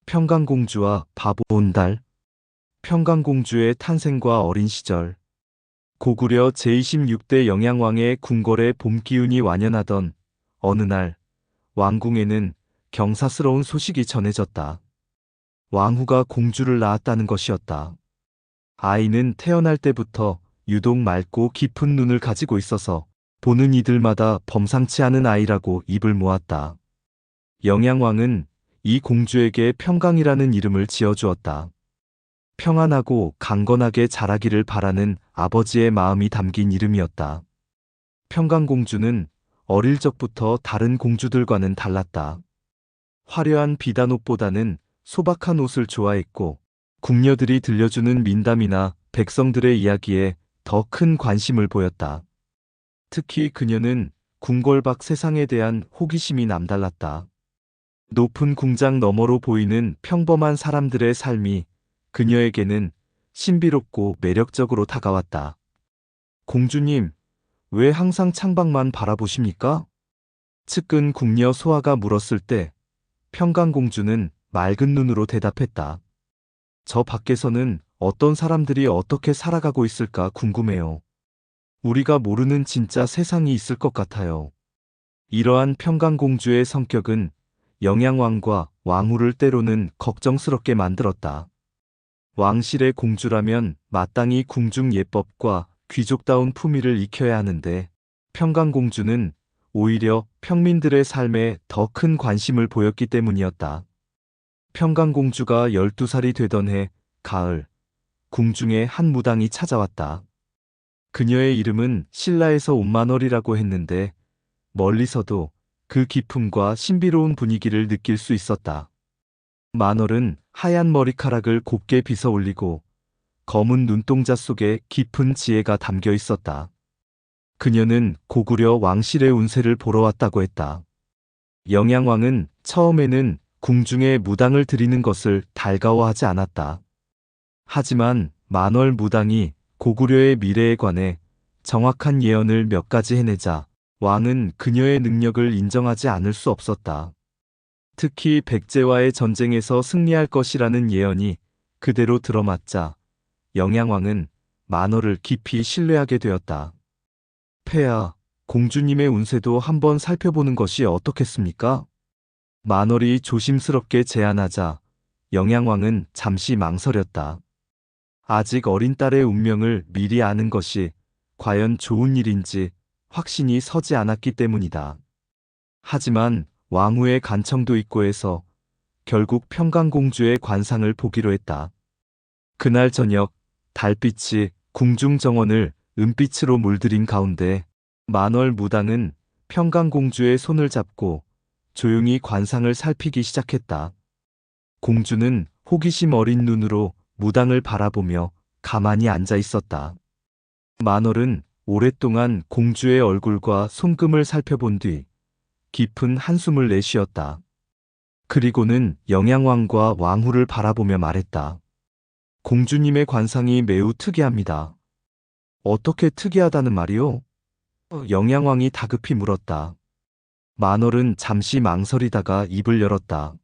평강공주와 바보 온달. 평강공주의 탄생과 어린 시절. 고구려 제26대 영양왕의 궁궐에 봄 기운이 완연하던 어느 날, 왕궁에는 경사스러운 소식이 전해졌다. 왕후가 공주를 낳았다는 것이었다. 아이는 태어날 때부터 유독 맑고 깊은 눈을 가지고 있어서 보는 이들마다 범상치 않은 아이라고 입을 모았다. 영양왕은 이 공주에게 평강이라는 이름을 지어주었다. 평안하고 강건하게 자라기를 바라는 아버지의 마음이 담긴 이름이었다. 평강공주는 어릴 적부터 다른 공주들과는 달랐다. 화려한 비단 옷보다는 소박한 옷을 좋아했고, 궁녀들이 들려주는 민담이나 백성들의 이야기에 더 큰 관심을 보였다. 특히 그녀는 궁궐 밖 세상에 대한 호기심이 남달랐다. 높은 궁장 너머로 보이는 평범한 사람들의 삶이 그녀에게는 신비롭고 매력적으로 다가왔다. 공주님, 왜 항상 창밖만 바라보십니까? 측근 궁녀 소아가 물었을 때 평강공주는 맑은 눈으로 대답했다. 저 밖에서는 어떤 사람들이 어떻게 살아가고 있을까 궁금해요. 우리가 모르는 진짜 세상이 있을 것 같아요. 이러한 평강공주의 성격은 영양왕과 왕후를 때로는 걱정스럽게 만들었다. 왕실의 공주라면 마땅히 궁중 예법과 귀족다운 품위를 익혀야 하는데, 평강공주는 오히려 평민들의 삶에 더 큰 관심을 보였기 때문이었다. 평강공주가 12살이 되던 해 가을, 궁중에 한 무당이 찾아왔다. 그녀의 이름은 신라에서 온 만월이라고 했는데, 멀리서도 그 기품과 신비로운 분위기를 느낄 수 있었다. 만월은 하얀 머리카락을 곱게 빗어 올리고 검은 눈동자 속에 깊은 지혜가 담겨 있었다. 그녀는 고구려 왕실의 운세를 보러 왔다고 했다. 영양왕은 처음에는 궁중에 무당을 드리는 것을 달가워하지 않았다. 하지만 만월 무당이 고구려의 미래에 관해 정확한 예언을 몇 가지 해내자 왕은 그녀의 능력을 인정하지 않을 수 없었다. 특히 백제와의 전쟁에서 승리할 것이라는 예언이 그대로 들어맞자 영양왕은 만월을 깊이 신뢰하게 되었다. 폐하, 공주님의 운세도 한번 살펴보는 것이 어떻겠습니까? 만월이 조심스럽게 제안하자 영양왕은 잠시 망설였다. 아직 어린 딸의 운명을 미리 아는 것이 과연 좋은 일인지 확신이 서지 않았기 때문이다. 하지만 왕후의 간청도 있고 해서 결국 평강공주의 관상을 보기로 했다. 그날 저녁, 달빛이 궁중 정원을 은빛으로 물들인 가운데 만월 무당은 평강공주의 손을 잡고 조용히 관상을 살피기 시작했다. 공주는 호기심 어린 눈으로 무당을 바라보며 가만히 앉아 있었다. 만월은 오랫동안 공주의 얼굴과 손금을 살펴본 뒤 깊은 한숨을 내쉬었다. 그리고는 영양왕과 왕후를 바라보며 말했다. 공주님의 관상이 매우 특이합니다. 어떻게 특이하다는 말이오? 영양왕이 다급히 물었다. 만월은 잠시 망설이다가 입을 열었다.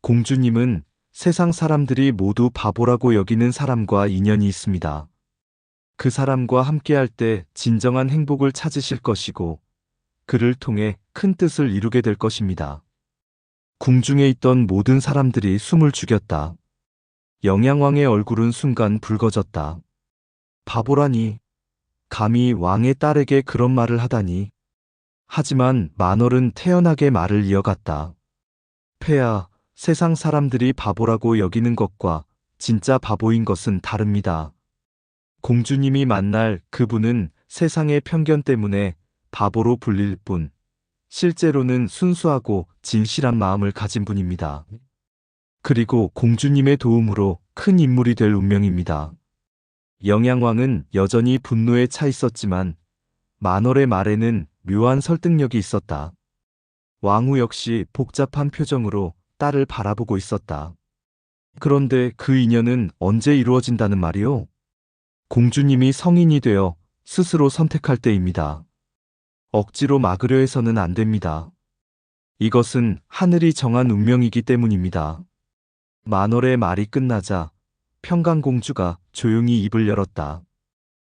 공주님은 세상 사람들이 모두 바보라고 여기는 사람과 인연이 있습니다. 그 사람과 함께할 때 진정한 행복을 찾으실 것이고, 그를 통해 큰 뜻을 이루게 될 것입니다. 궁중에 있던 모든 사람들이 숨을 죽였다. 영양왕의 얼굴은 순간 붉어졌다. 바보라니, 감히 왕의 딸에게 그런 말을 하다니. 하지만 만월은 태연하게 말을 이어갔다. 폐하, 세상 사람들이 바보라고 여기는 것과 진짜 바보인 것은 다릅니다. 공주님이 만날 그분은 세상의 편견 때문에 바보로 불릴 뿐, 실제로는 순수하고 진실한 마음을 가진 분입니다. 그리고 공주님의 도움으로 큰 인물이 될 운명입니다. 영양왕은 여전히 분노에 차 있었지만 만월의 말에는 묘한 설득력이 있었다. 왕후 역시 복잡한 표정으로 딸을 바라보고 있었다. 그런데 그 인연은 언제 이루어진다는 말이오? 공주님이 성인이 되어 스스로 선택할 때입니다. 억지로 막으려 해서는 안 됩니다. 이것은 하늘이 정한 운명이기 때문입니다. 만월의 말이 끝나자 평강공주가 조용히 입을 열었다.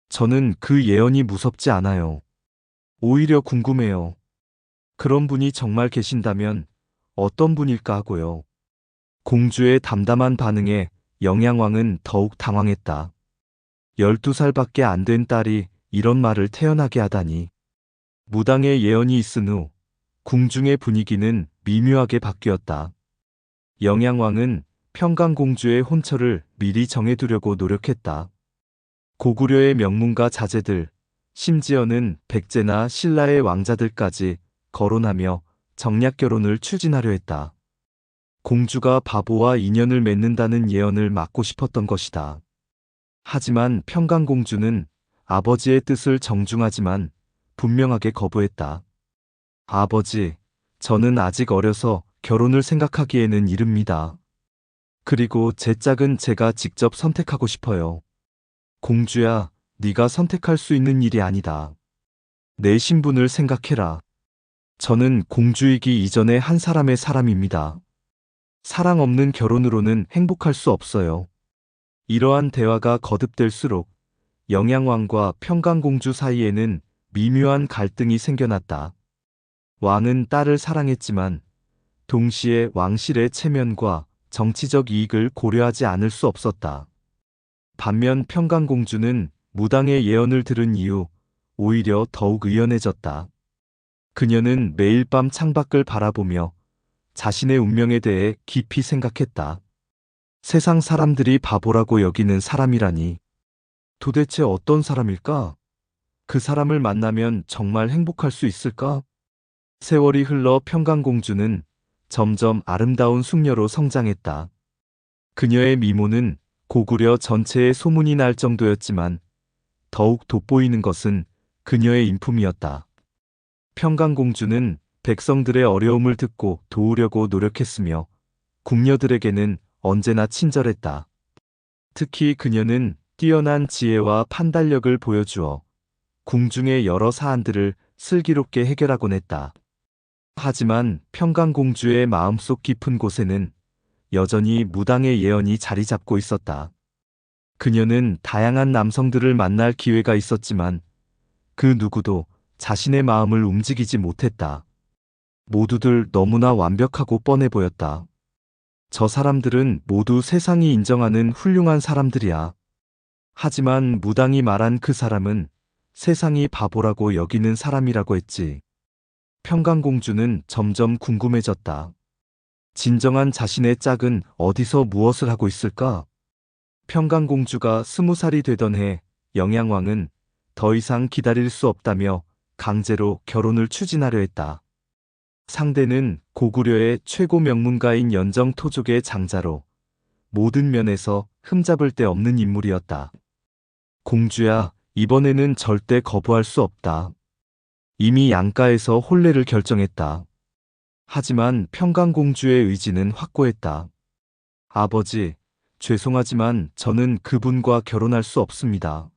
저는 그 예언이 무섭지 않아요. 오히려 궁금해요. 그런 분이 정말 계신다면 어떤 분일까 하고요. 공주의 담담한 반응에 영양왕은 더욱 당황했다. 12살밖에 안 된 딸이 이런 말을 태어나게 하다니. 무당의 예언이 있은 후 궁중의 분위기는 미묘하게 바뀌었다. 영양왕은 평강공주의 혼처를 미리 정해두려고 노력했다. 고구려의 명문가 자제들, 심지어는 백제나 신라의 왕자들까지 거론하며 정략 결혼을 추진하려 했다. 공주가 바보와 인연을 맺는다는 예언을 막고 싶었던 것이다. 하지만 평강공주는 아버지의 뜻을 정중하지만 분명하게 거부했다. 아버지, 저는 아직 어려서 결혼을 생각하기에는 이릅니다. 그리고 제 짝은 제가 직접 선택하고 싶어요. 공주야, 네가 선택할 수 있는 일이 아니다. 내 신분을 생각해라. 저는 공주이기 이전에 한 사람의 사람입니다. 사랑 없는 결혼으로는 행복할 수 없어요. 이러한 대화가 거듭될수록 영양왕과 평강공주 사이에는 미묘한 갈등이 생겨났다. 왕은 딸을 사랑했지만 동시에 왕실의 체면과 정치적 이익을 고려하지 않을 수 없었다. 반면 평강공주는 무당의 예언을 들은 이후 오히려 더욱 의연해졌다. 그녀는 매일 밤 창밖을 바라보며 자신의 운명에 대해 깊이 생각했다. 세상 사람들이 바보라고 여기는 사람이라니. 도대체 어떤 사람일까? 그 사람을 만나면 정말 행복할 수 있을까? 세월이 흘러 평강공주는 점점 아름다운 숙녀로 성장했다. 그녀의 미모는 고구려 전체에 소문이 날 정도였지만 더욱 돋보이는 것은 그녀의 인품이었다. 평강공주는 백성들의 어려움을 듣고 도우려고 노력했으며 궁녀들에게는 언제나 친절했다. 특히 그녀는 뛰어난 지혜와 판단력을 보여주어 궁중의 여러 사안들을 슬기롭게 해결하곤 했다. 하지만 평강공주의 마음속 깊은 곳에는 여전히 무당의 예언이 자리 잡고 있었다. 그녀는 다양한 남성들을 만날 기회가 있었지만 그 누구도 자신의 마음을 움직이지 못했다. 모두들 너무나 완벽하고 뻔해 보였다. 저 사람들은 모두 세상이 인정하는 훌륭한 사람들이야. 하지만 무당이 말한 그 사람은 세상이 바보라고 여기는 사람이라고 했지. 평강공주는 점점 궁금해졌다. 진정한 자신의 짝은 어디서 무엇을 하고 있을까? 평강공주가 20살이 되던 해 영양왕은 더 이상 기다릴 수 없다며 강제로 결혼을 추진하려 했다. 상대는 고구려의 최고 명문가인 연정토족의 장자로 모든 면에서 흠잡을 데 없는 인물이었다. 공주야, 이번에는 절대 거부할 수 없다. 이미 양가에서 혼례를 결정했다. 하지만 평강공주의 의지는 확고했다. 아버지, 죄송하지만 저는 그분과 결혼할 수 없습니다.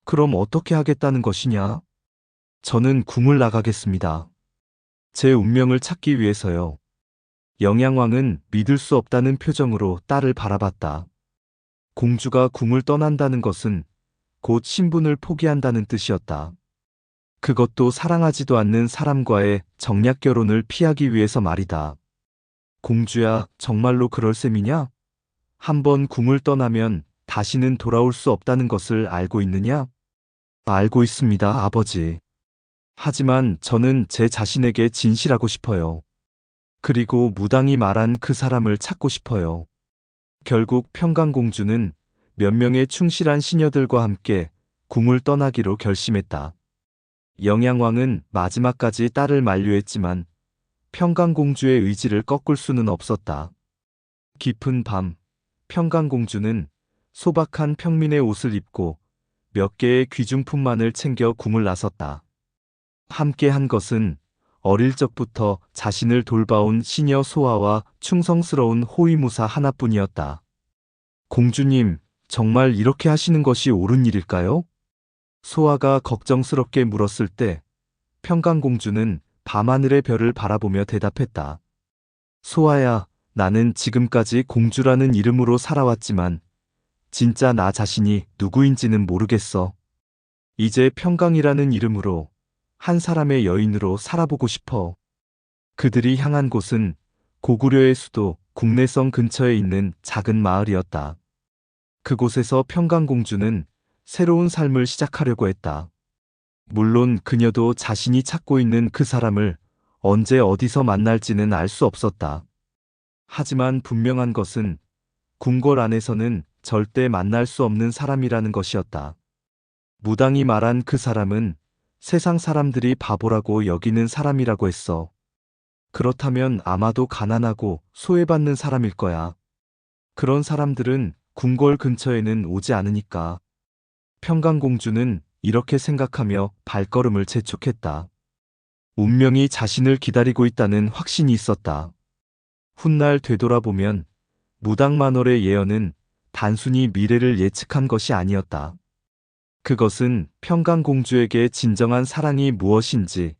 그럼 어떻게 하겠다는 것이냐? 저는 궁을 나가겠습니다. 제 운명을 찾기 위해서요. 영양왕은 믿을 수 없다는 표정으로 딸을 바라봤다. 공주가 궁을 떠난다는 것은 곧 신분을 포기한다는 뜻이었다. 그것도 사랑하지도 않는 사람과의 정략 결혼을 피하기 위해서 말이다. 공주야, 정말로 그럴 셈이냐? 한번 궁을 떠나면 다시는 돌아올 수 없다는 것을 알고 있느냐? 알고 있습니다, 아버지. 하지만 저는 제 자신에게 진실하고 싶어요. 그리고 무당이 말한 그 사람을 찾고 싶어요. 결국 평강공주는 몇 명의 충실한 시녀들과 함께 궁을 떠나기로 결심했다. 영양왕은 마지막까지 딸을 만류했지만 평강공주의 의지를 꺾을 수는 없었다. 깊은 밤, 평강공주는 소박한 평민의 옷을 입고 몇 개의 귀중품만을 챙겨 궁을 나섰다. 함께 한 것은 어릴 적부터 자신을 돌봐온 시녀 소아와 충성스러운 호위무사 하나뿐이었다. 공주님, 정말 이렇게 하시는 것이 옳은 일일까요? 소아가 걱정스럽게 물었을 때 평강공주는 밤하늘의 별을 바라보며 대답했다. 소아야, 나는 지금까지 공주라는 이름으로 살아왔지만 진짜 나 자신이 누구인지는 모르겠어. 이제 평강이라는 이름으로 한 사람의 여인으로 살아보고 싶어. 그들이 향한 곳은 고구려의 수도 국내성 근처에 있는 작은 마을이었다. 그곳에서 평강공주는 새로운 삶을 시작하려고 했다. 물론 그녀도 자신이 찾고 있는 그 사람을 언제 어디서 만날지는 알 수 없었다. 하지만 분명한 것은 궁궐 안에서는 절대 만날 수 없는 사람이라는 것이었다. 무당이 말한 그 사람은 세상 사람들이 바보라고 여기는 사람이라고 했어. 그렇다면 아마도 가난하고 소외받는 사람일 거야. 그런 사람들은 궁궐 근처에는 오지 않으니까. 평강공주는 이렇게 생각하며 발걸음을 재촉했다. 운명이 자신을 기다리고 있다는 확신이 있었다. 훗날 되돌아보면 무당만월의 예언은 단순히 미래를 예측한 것이 아니었다. 그것은 평강공주에게 진정한 사랑이 무엇인지,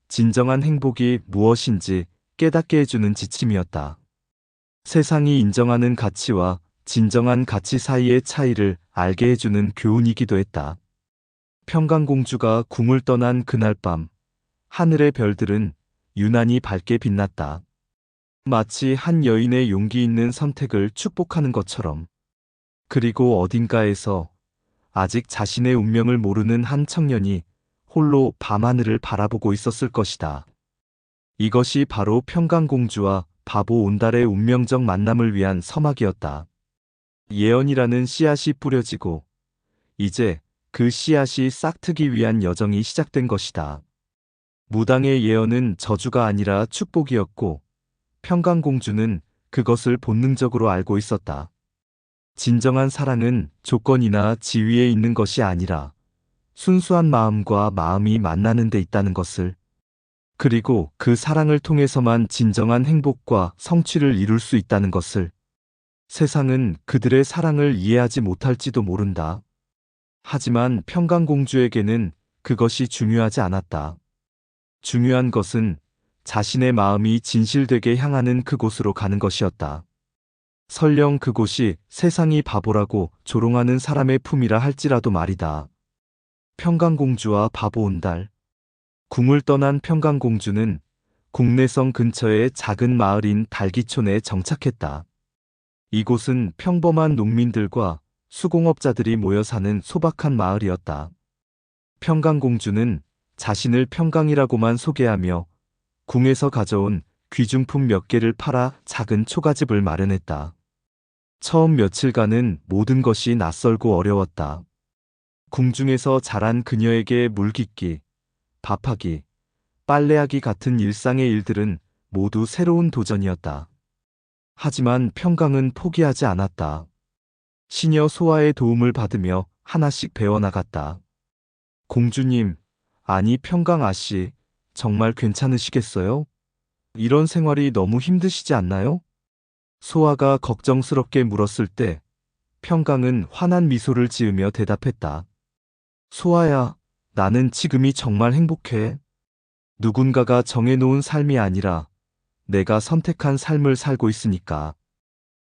진정한 행복이 무엇인지 깨닫게 해주는 지침이었다. 세상이 인정하는 가치와 진정한 가치 사이의 차이를 알게 해주는 교훈이기도 했다. 평강공주가 궁을 떠난 그날 밤, 하늘의 별들은 유난히 밝게 빛났다. 마치 한 여인의 용기 있는 선택을 축복하는 것처럼. 그리고 어딘가에서 아직 자신의 운명을 모르는 한 청년이 홀로 밤하늘을 바라보고 있었을 것이다. 이것이 바로 평강공주와 바보 온달의 운명적 만남을 위한 서막이었다. 예언이라는 씨앗이 뿌려지고 이제 그 씨앗이 싹트기 위한 여정이 시작된 것이다. 무당의 예언은 저주가 아니라 축복이었고 평강공주는 그것을 본능적으로 알고 있었다. 진정한 사랑은 조건이나 지위에 있는 것이 아니라 순수한 마음과 마음이 만나는 데 있다는 것을, 그리고 그 사랑을 통해서만 진정한 행복과 성취를 이룰 수 있다는 것을. 세상은 그들의 사랑을 이해하지 못할지도 모른다. 하지만 평강공주에게는 그것이 중요하지 않았다. 중요한 것은 자신의 마음이 진실되게 향하는 그곳으로 가는 것이었다. 설령 그곳이 세상이 바보라고 조롱하는 사람의 품이라 할지라도 말이다. 평강공주와 바보 온달. 궁을 떠난 평강공주는 국내성 근처의 작은 마을인 달기촌에 정착했다. 이곳은 평범한 농민들과 수공업자들이 모여 사는 소박한 마을이었다. 평강공주는 자신을 평강이라고만 소개하며 궁에서 가져온 귀중품 몇 개를 팔아 작은 초가집을 마련했다. 처음 며칠간은 모든 것이 낯설고 어려웠다. 궁중에서 자란 그녀에게 물 깃기, 밥하기, 빨래하기 같은 일상의 일들은 모두 새로운 도전이었다. 하지만 평강은 포기하지 않았다. 시녀 소아의 도움을 받으며 하나씩 배워나갔다. 공주님, 아니 평강 아씨, 정말 괜찮으시겠어요? 이런 생활이 너무 힘드시지 않나요? 소아가 걱정스럽게 물었을 때 평강은 환한 미소를 지으며 대답했다. 소아야, 나는 지금이 정말 행복해. 누군가가 정해놓은 삶이 아니라 내가 선택한 삶을 살고 있으니까.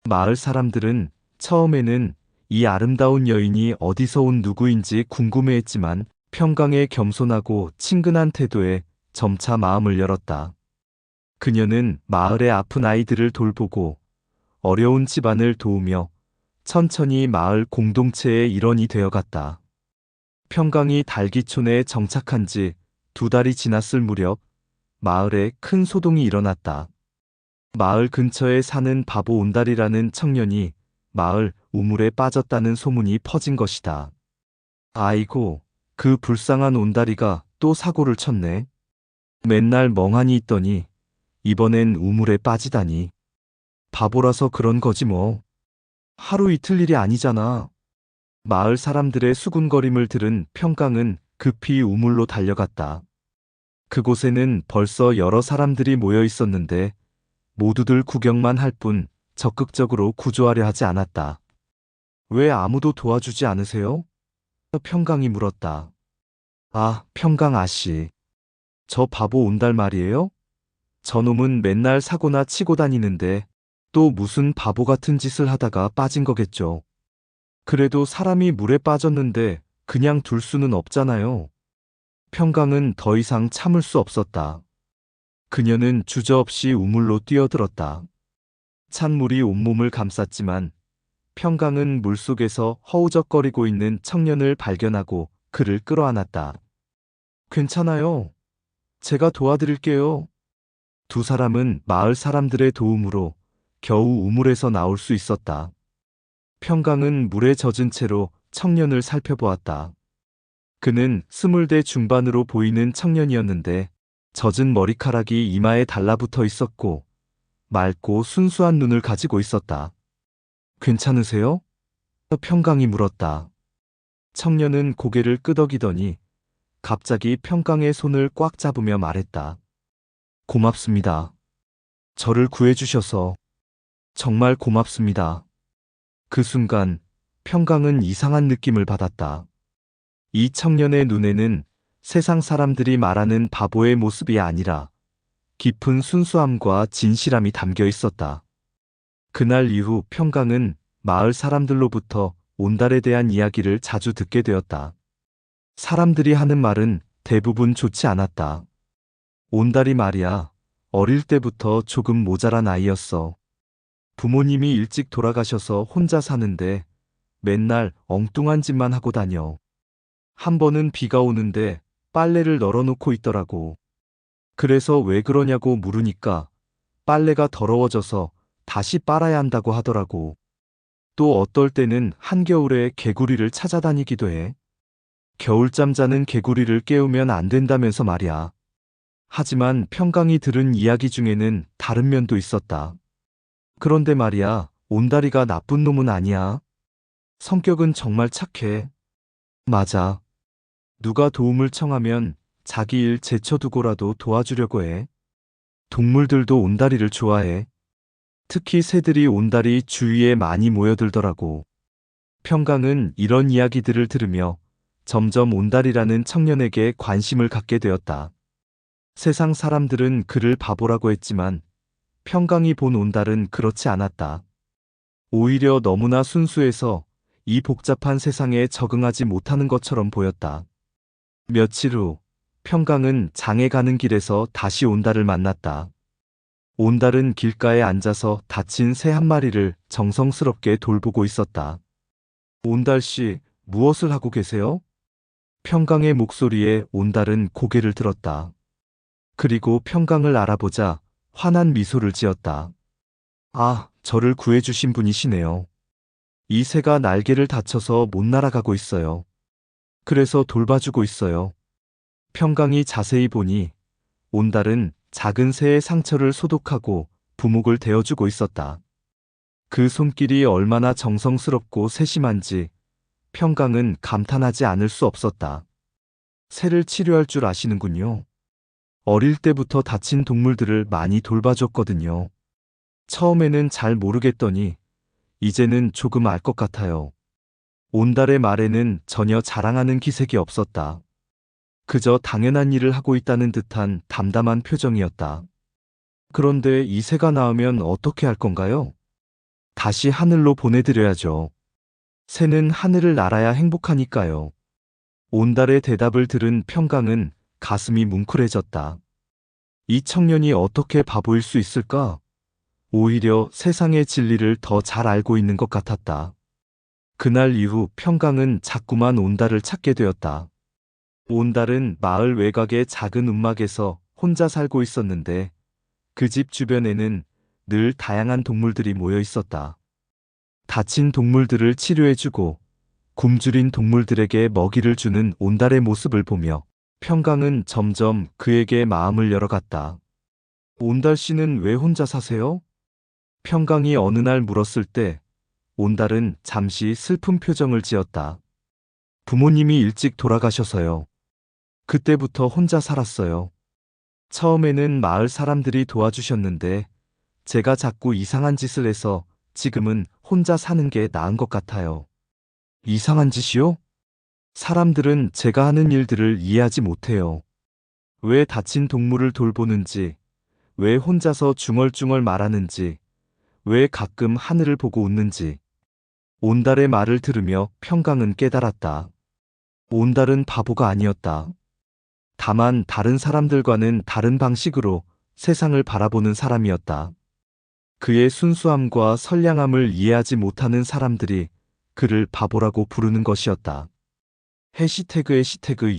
마을 사람들은 처음에는 이 아름다운 여인이 어디서 온 누구인지 궁금해했지만 평강의 겸손하고 친근한 태도에 점차 마음을 열었다. 그녀는 마을의 아픈 아이들을 돌보고 어려운 집안을 도우며 천천히 마을 공동체의 일원이 되어갔다. 평강이 달기촌에 정착한 지 2달이 지났을 무렵 마을에 큰 소동이 일어났다. 마을 근처에 사는 바보 온달이라는 청년이 마을 우물에 빠졌다는 소문이 퍼진 것이다. 아이고, 그 불쌍한 온달이가 또 사고를 쳤네. 맨날 멍하니 있더니 이번엔 우물에 빠지다니. 바보라서 그런 거지 뭐. 하루 이틀 일이 아니잖아. 마을 사람들의 수군거림을 들은 평강은 급히 우물로 달려갔다. 그곳에는 벌써 여러 사람들이 모여 있었는데 모두들 구경만 할 뿐 적극적으로 구조하려 하지 않았다. 왜 아무도 도와주지 않으세요? 평강이 물었다. 아, 평강 아씨. 저 바보 온달 말이에요? 저놈은 맨날 사고나 치고 다니는데 또 무슨 바보 같은 짓을 하다가 빠진 거겠죠. 그래도 사람이 물에 빠졌는데 그냥 둘 수는 없잖아요. 평강은 더 이상 참을 수 없었다. 그녀는 주저없이 우물로 뛰어들었다. 찬물이 온몸을 감쌌지만 평강은 물속에서 허우적거리고 있는 청년을 발견하고 그를 끌어안았다. 괜찮아요. 제가 도와드릴게요. 두 사람은 마을 사람들의 도움으로 겨우 우물에서 나올 수 있었다. 평강은 물에 젖은 채로 청년을 살펴보았다. 그는 20대 중반으로 보이는 청년이었는데 젖은 머리카락이 이마에 달라붙어 있었고 맑고 순수한 눈을 가지고 있었다. 괜찮으세요? 평강이 물었다. 청년은 고개를 끄덕이더니 갑자기 평강의 손을 꽉 잡으며 말했다. 고맙습니다. 저를 구해주셔서 정말 고맙습니다. 그 순간 평강은 이상한 느낌을 받았다. 이 청년의 눈에는 세상 사람들이 말하는 바보의 모습이 아니라 깊은 순수함과 진실함이 담겨 있었다. 그날 이후 평강은 마을 사람들로부터 온달에 대한 이야기를 자주 듣게 되었다. 사람들이 하는 말은 대부분 좋지 않았다. 온달이 말이야, 어릴 때부터 조금 모자란 아이였어. 부모님이 일찍 돌아가셔서 혼자 사는데 맨날 엉뚱한 짓만 하고 다녀. 한 번은 비가 오는데 빨래를 널어놓고 있더라고. 그래서 왜 그러냐고 물으니까 빨래가 더러워져서 다시 빨아야 한다고 하더라고. 또 어떨 때는 한겨울에 개구리를 찾아다니기도 해. 겨울잠 자는 개구리를 깨우면 안 된다면서 말이야. 하지만 평강이 들은 이야기 중에는 다른 면도 있었다. 그런데 말이야, 온다리가 나쁜 놈은 아니야. 성격은 정말 착해. 맞아. 누가 도움을 청하면 자기 일 제쳐두고라도 도와주려고 해. 동물들도 온다리를 좋아해. 특히 새들이 온다리 주위에 많이 모여들더라고. 평강은 이런 이야기들을 들으며 점점 온다리라는 청년에게 관심을 갖게 되었다. 세상 사람들은 그를 바보라고 했지만 평강이 본 온달은 그렇지 않았다. 오히려 너무나 순수해서 이 복잡한 세상에 적응하지 못하는 것처럼 보였다. 며칠 후 평강은 장에 가는 길에서 다시 온달을 만났다. 온달은 길가에 앉아서 다친 새 한 마리를 정성스럽게 돌보고 있었다. 온달씨, 무엇을 하고 계세요? 평강의 목소리에 온달은 고개를 들었다. 그리고 평강을 알아보자 환한 미소를 지었다. 아, 저를 구해주신 분이시네요. 이 새가 날개를 다쳐서 못 날아가고 있어요. 그래서 돌봐주고 있어요. 평강이 자세히 보니 온달은 작은 새의 상처를 소독하고 부목을 대어주고 있었다. 그 손길이 얼마나 정성스럽고 세심한지 평강은 감탄하지 않을 수 없었다. 새를 치료할 줄 아시는군요. 어릴 때부터 다친 동물들을 많이 돌봐줬거든요. 처음에는 잘 모르겠더니 이제는 조금 알 것 같아요. 온달의 말에는 전혀 자랑하는 기색이 없었다. 그저 당연한 일을 하고 있다는 듯한 담담한 표정이었다. 그런데 이 새가 나으면 어떻게 할 건가요? 다시 하늘로 보내드려야죠. 새는 하늘을 날아야 행복하니까요. 온달의 대답을 들은 평강은 가슴이 뭉클해졌다. 이 청년이 어떻게 바보일 수 있을까? 오히려 세상의 진리를 더 잘 알고 있는 것 같았다. 그날 이후 평강은 자꾸만 온달을 찾게 되었다. 온달은 마을 외곽의 작은 움막에서 혼자 살고 있었는데 그 집 주변에는 늘 다양한 동물들이 모여 있었다. 다친 동물들을 치료해주고 굶주린 동물들에게 먹이를 주는 온달의 모습을 보며 평강은 점점 그에게 마음을 열어갔다. 온달 씨는 왜 혼자 사세요? 평강이 어느 날 물었을 때 온달은 잠시 슬픈 표정을 지었다. 부모님이 일찍 돌아가셔서요. 그때부터 혼자 살았어요. 처음에는 마을 사람들이 도와주셨는데 제가 자꾸 이상한 짓을 해서 지금은 혼자 사는 게 나은 것 같아요. 이상한 짓이요? 사람들은 제가 하는 일들을 이해하지 못해요. 왜 다친 동물을 돌보는지, 왜 혼자서 중얼중얼 말하는지, 왜 가끔 하늘을 보고 웃는지. 온달의 말을 들으며 평강은 깨달았다. 온달은 바보가 아니었다. 다만 다른 사람들과는 다른 방식으로 세상을 바라보는 사람이었다. 그의 순수함과 선량함을 이해하지 못하는 사람들이 그를 바보라고 부르는 것이었다. 해시태그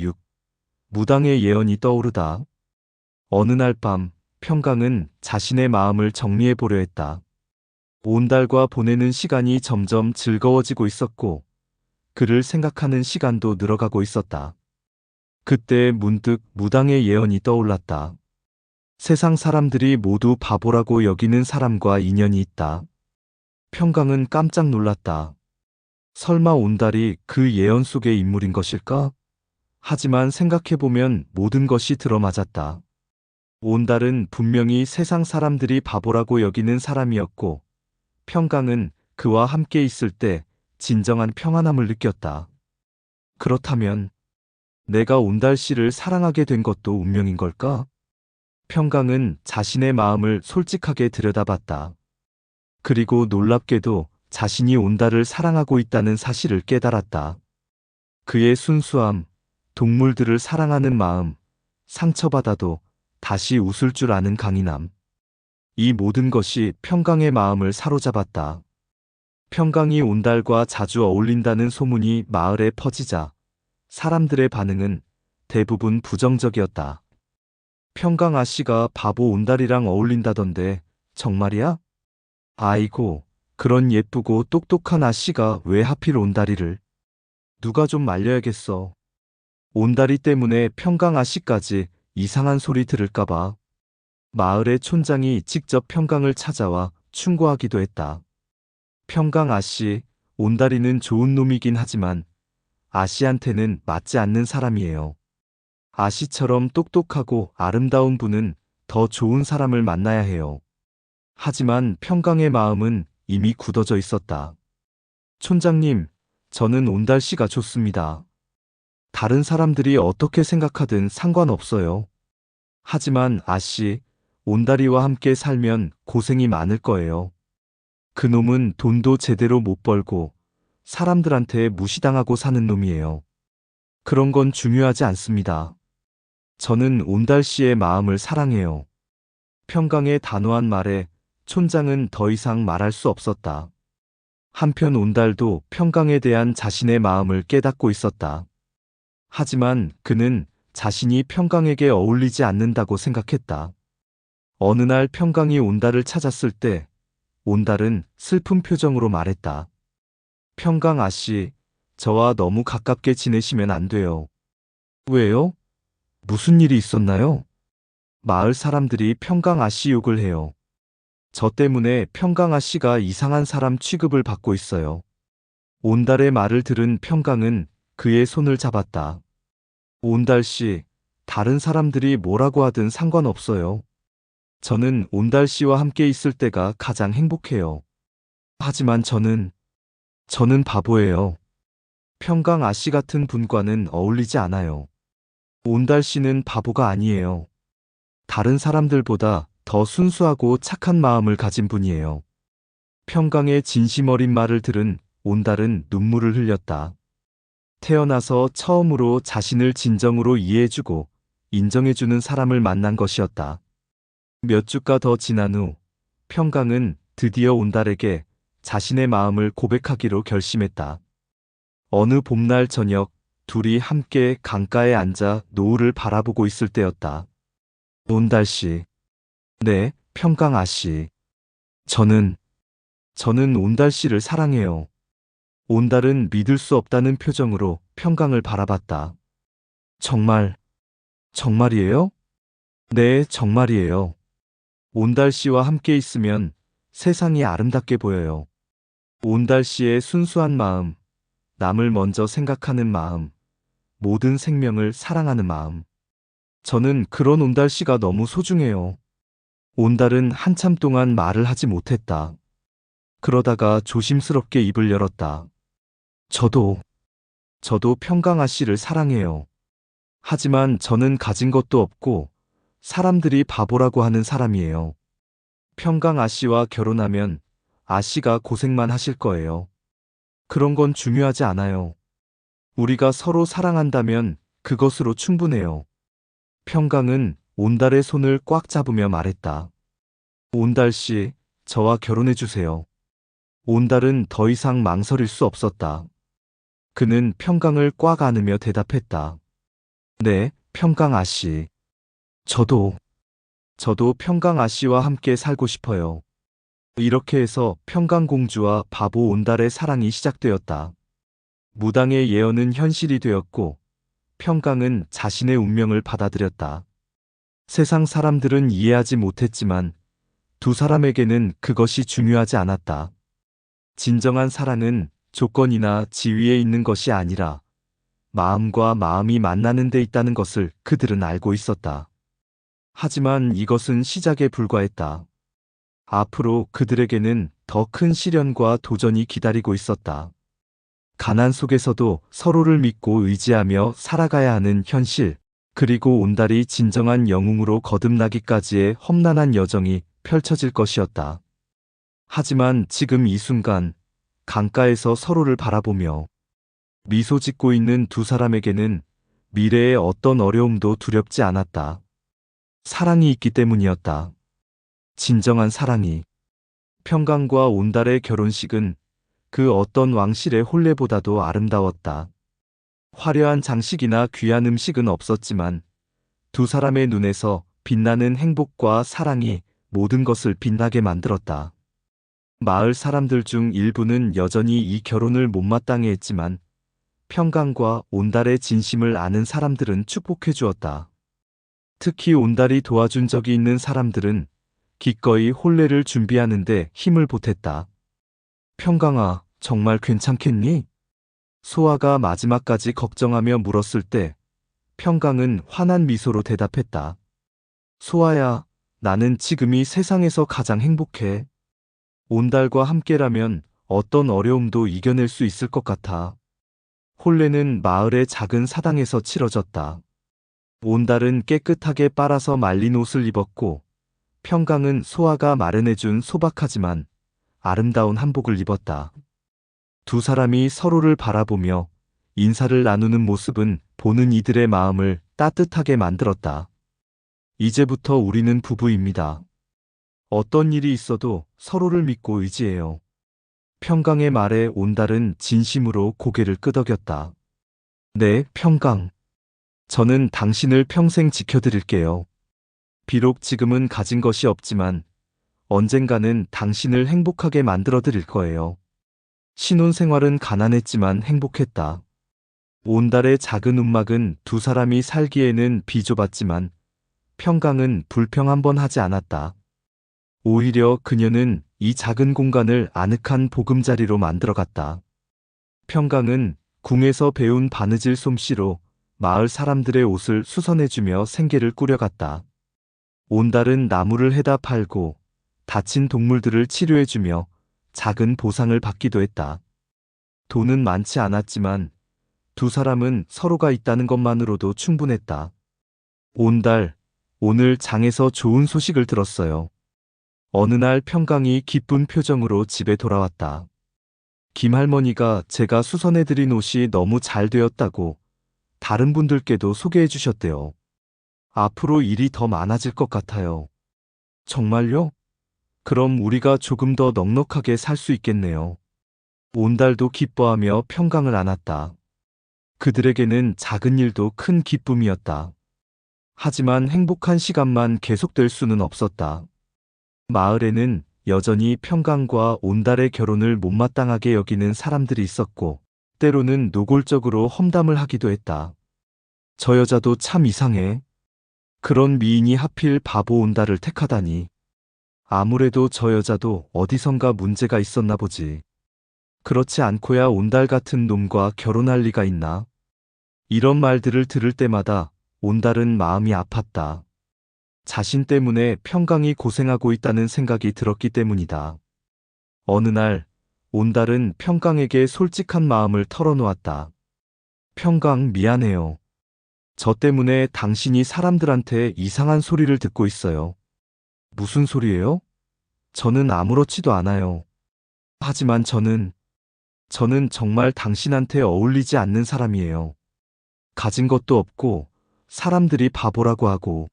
6 무당의 예언이 떠오르다. 어느 날 밤 평강은 자신의 마음을 정리해 보려 했다. 온달과 보내는 시간이 점점 즐거워지고 있었고 그를 생각하는 시간도 늘어가고 있었다. 그때 문득 무당의 예언이 떠올랐다. 세상 사람들이 모두 바보라고 여기는 사람과 인연이 있다. 평강은 깜짝 놀랐다. 설마 온달이 그 예언 속의 인물인 것일까? 하지만 생각해보면 모든 것이 들어맞았다. 온달은 분명히 세상 사람들이 바보라고 여기는 사람이었고, 평강은 그와 함께 있을 때 진정한 평안함을 느꼈다. 그렇다면 내가 온달 씨를 사랑하게 된 것도 운명인 걸까? 평강은 자신의 마음을 솔직하게 들여다봤다. 그리고 놀랍게도 자신이 온달을 사랑하고 있다는 사실을 깨달았다. 그의 순수함, 동물들을 사랑하는 마음, 상처받아도 다시 웃을 줄 아는 강인함. 이 모든 것이 평강의 마음을 사로잡았다. 평강이 온달과 자주 어울린다는 소문이 마을에 퍼지자 사람들의 반응은 대부분 부정적이었다. 평강 아씨가 바보 온달이랑 어울린다던데 정말이야? 아이고, 그런 예쁘고 똑똑한 아씨가 왜 하필 온달이를? 누가 좀 말려야겠어. 온달이 때문에 평강 아씨까지 이상한 소리 들을까봐. 마을의 촌장이 직접 평강을 찾아와 충고하기도 했다. 평강 아씨, 온달이는 좋은 놈이긴 하지만 아씨한테는 맞지 않는 사람이에요. 아씨처럼 똑똑하고 아름다운 분은 더 좋은 사람을 만나야 해요. 하지만 평강의 마음은 이미 굳어져 있었다. 촌장님, 저는 온달씨가 좋습니다. 다른 사람들이 어떻게 생각하든 상관없어요. 하지만 아씨, 온달이와 함께 살면 고생이 많을 거예요. 그놈은 돈도 제대로 못 벌고 사람들한테 무시당하고 사는 놈이에요. 그런 건 중요하지 않습니다. 저는 온달씨의 마음을 사랑해요. 평강의 단호한 말에 촌장은 더 이상 말할 수 없었다. 한편 온달도 평강에 대한 자신의 마음을 깨닫고 있었다. 하지만 그는 자신이 평강에게 어울리지 않는다고 생각했다. 어느 날 평강이 온달을 찾았을 때 온달은 슬픈 표정으로 말했다. 평강 아씨, 저와 너무 가깝게 지내시면 안 돼요. 왜요? 무슨 일이 있었나요? 마을 사람들이 평강 아씨 욕을 해요. 저 때문에 평강 아씨가 이상한 사람 취급을 받고 있어요. 온달의 말을 들은 평강은 그의 손을 잡았다. 온달 씨, 다른 사람들이 뭐라고 하든 상관없어요. 저는 온달 씨와 함께 있을 때가 가장 행복해요. 하지만 저는 바보예요. 평강 아씨 같은 분과는 어울리지 않아요. 온달 씨는 바보가 아니에요. 다른 사람들보다 더 순수하고 착한 마음을 가진 분이에요. 평강의 진심 어린 말을 들은 온달은 눈물을 흘렸다. 태어나서 처음으로 자신을 진정으로 이해해주고 인정해주는 사람을 만난 것이었다. 몇 주가 더 지난 후 평강은 드디어 온달에게 자신의 마음을 고백하기로 결심했다. 어느 봄날 저녁 둘이 함께 강가에 앉아 노을을 바라보고 있을 때였다. 온달 씨. 네, 평강 아씨. 저는 온달 씨를 사랑해요. 온달은 믿을 수 없다는 표정으로 평강을 바라봤다. 정말이에요? 네, 정말이에요. 온달 씨와 함께 있으면 세상이 아름답게 보여요. 온달 씨의 순수한 마음, 남을 먼저 생각하는 마음, 모든 생명을 사랑하는 마음. 저는 그런 온달 씨가 너무 소중해요. 온달은 한참 동안 말을 하지 못했다. 그러다가 조심스럽게 입을 열었다. 저도 평강 아씨를 사랑해요. 하지만 저는 가진 것도 없고 사람들이 바보라고 하는 사람이에요. 평강 아씨와 결혼하면 아씨가 고생만 하실 거예요. 그런 건 중요하지 않아요. 우리가 서로 사랑한다면 그것으로 충분해요. 평강은 온달의 손을 꽉 잡으며 말했다. 온달 씨, 저와 결혼해 주세요. 온달은 더 이상 망설일 수 없었다. 그는 평강을 꽉 안으며 대답했다. 네, 평강 아씨. 저도 평강 아씨와 함께 살고 싶어요. 이렇게 해서 평강 공주와 바보 온달의 사랑이 시작되었다. 무당의 예언은 현실이 되었고 평강은 자신의 운명을 받아들였다. 세상 사람들은 이해하지 못했지만 두 사람에게는 그것이 중요하지 않았다. 진정한 사랑은 조건이나 지위에 있는 것이 아니라 마음과 마음이 만나는 데 있다는 것을 그들은 알고 있었다. 하지만 이것은 시작에 불과했다. 앞으로 그들에게는 더 큰 시련과 도전이 기다리고 있었다. 가난 속에서도 서로를 믿고 의지하며 살아가야 하는 현실, 그리고 온달이 진정한 영웅으로 거듭나기까지의 험난한 여정이 펼쳐질 것이었다. 하지만 지금 이 순간, 강가에서 서로를 바라보며 미소 짓고 있는 두 사람에게는 미래의 어떤 어려움도 두렵지 않았다. 사랑이 있기 때문이었다. 진정한 사랑이. 평강과 온달의 결혼식은 그 어떤 왕실의 혼례보다도 아름다웠다. 화려한 장식이나 귀한 음식은 없었지만 두 사람의 눈에서 빛나는 행복과 사랑이 모든 것을 빛나게 만들었다. 마을 사람들 중 일부는 여전히 이 결혼을 못마땅해 했지만 평강과 온달의 진심을 아는 사람들은 축복해 주었다. 특히 온달이 도와준 적이 있는 사람들은 기꺼이 혼례를 준비하는데 힘을 보탰다. 평강아, 정말 괜찮겠니? 소아가 마지막까지 걱정하며 물었을 때 평강은 환한 미소로 대답했다. 소아야, 나는 지금이 세상에서 가장 행복해. 온달과 함께라면 어떤 어려움도 이겨낼 수 있을 것 같아. 혼례는 마을의 작은 사당에서 치러졌다. 온달은 깨끗하게 빨아서 말린 옷을 입었고 평강은 소아가 마련해준 소박하지만 아름다운 한복을 입었다. 두 사람이 서로를 바라보며 인사를 나누는 모습은 보는 이들의 마음을 따뜻하게 만들었다. 이제부터 우리는 부부입니다. 어떤 일이 있어도 서로를 믿고 의지해요. 평강의 말에 온달은 진심으로 고개를 끄덕였다. 네, 평강. 저는 당신을 평생 지켜드릴게요. 비록 지금은 가진 것이 없지만 언젠가는 당신을 행복하게 만들어 드릴 거예요. 신혼생활은 가난했지만 행복했다. 온달의 작은 움막은 두 사람이 살기에는 비좁았지만 평강은 불평 한 번 하지 않았다. 오히려 그녀는 이 작은 공간을 아늑한 보금자리로 만들어갔다. 평강은 궁에서 배운 바느질 솜씨로 마을 사람들의 옷을 수선해주며 생계를 꾸려갔다. 온달은 나무를 해다 팔고 다친 동물들을 치료해주며 작은 보상을 받기도 했다. 돈은 많지 않았지만 두 사람은 서로가 있다는 것만으로도 충분했다. 온달, 오늘 장에서 좋은 소식을 들었어요. 어느 날 평강이 기쁜 표정으로 집에 돌아왔다. 김할머니가 제가 수선해드린 옷이 너무 잘 되었다고 다른 분들께도 소개해 주셨대요. 앞으로 일이 더 많아질 것 같아요. 정말요? 그럼 우리가 조금 더 넉넉하게 살 수 있겠네요. 온달도 기뻐하며 평강을 안았다. 그들에게는 작은 일도 큰 기쁨이었다. 하지만 행복한 시간만 계속될 수는 없었다. 마을에는 여전히 평강과 온달의 결혼을 못마땅하게 여기는 사람들이 있었고, 때로는 노골적으로 험담을 하기도 했다. 저 여자도 참 이상해. 그런 미인이 하필 바보 온달을 택하다니. 아무래도 저 여자도 어디선가 문제가 있었나 보지. 그렇지 않고야 온달 같은 놈과 결혼할 리가 있나? 이런 말들을 들을 때마다 온달은 마음이 아팠다. 자신 때문에 평강이 고생하고 있다는 생각이 들었기 때문이다. 어느 날 온달은 평강에게 솔직한 마음을 털어놓았다. 평강, 미안해요. 저 때문에 당신이 사람들한테 이상한 소리를 듣고 있어요. 무슨 소리예요? 저는 아무렇지도 않아요. 하지만 저는 정말 당신한테 어울리지 않는 사람이에요. 가진 것도 없고 사람들이 바보라고 하고.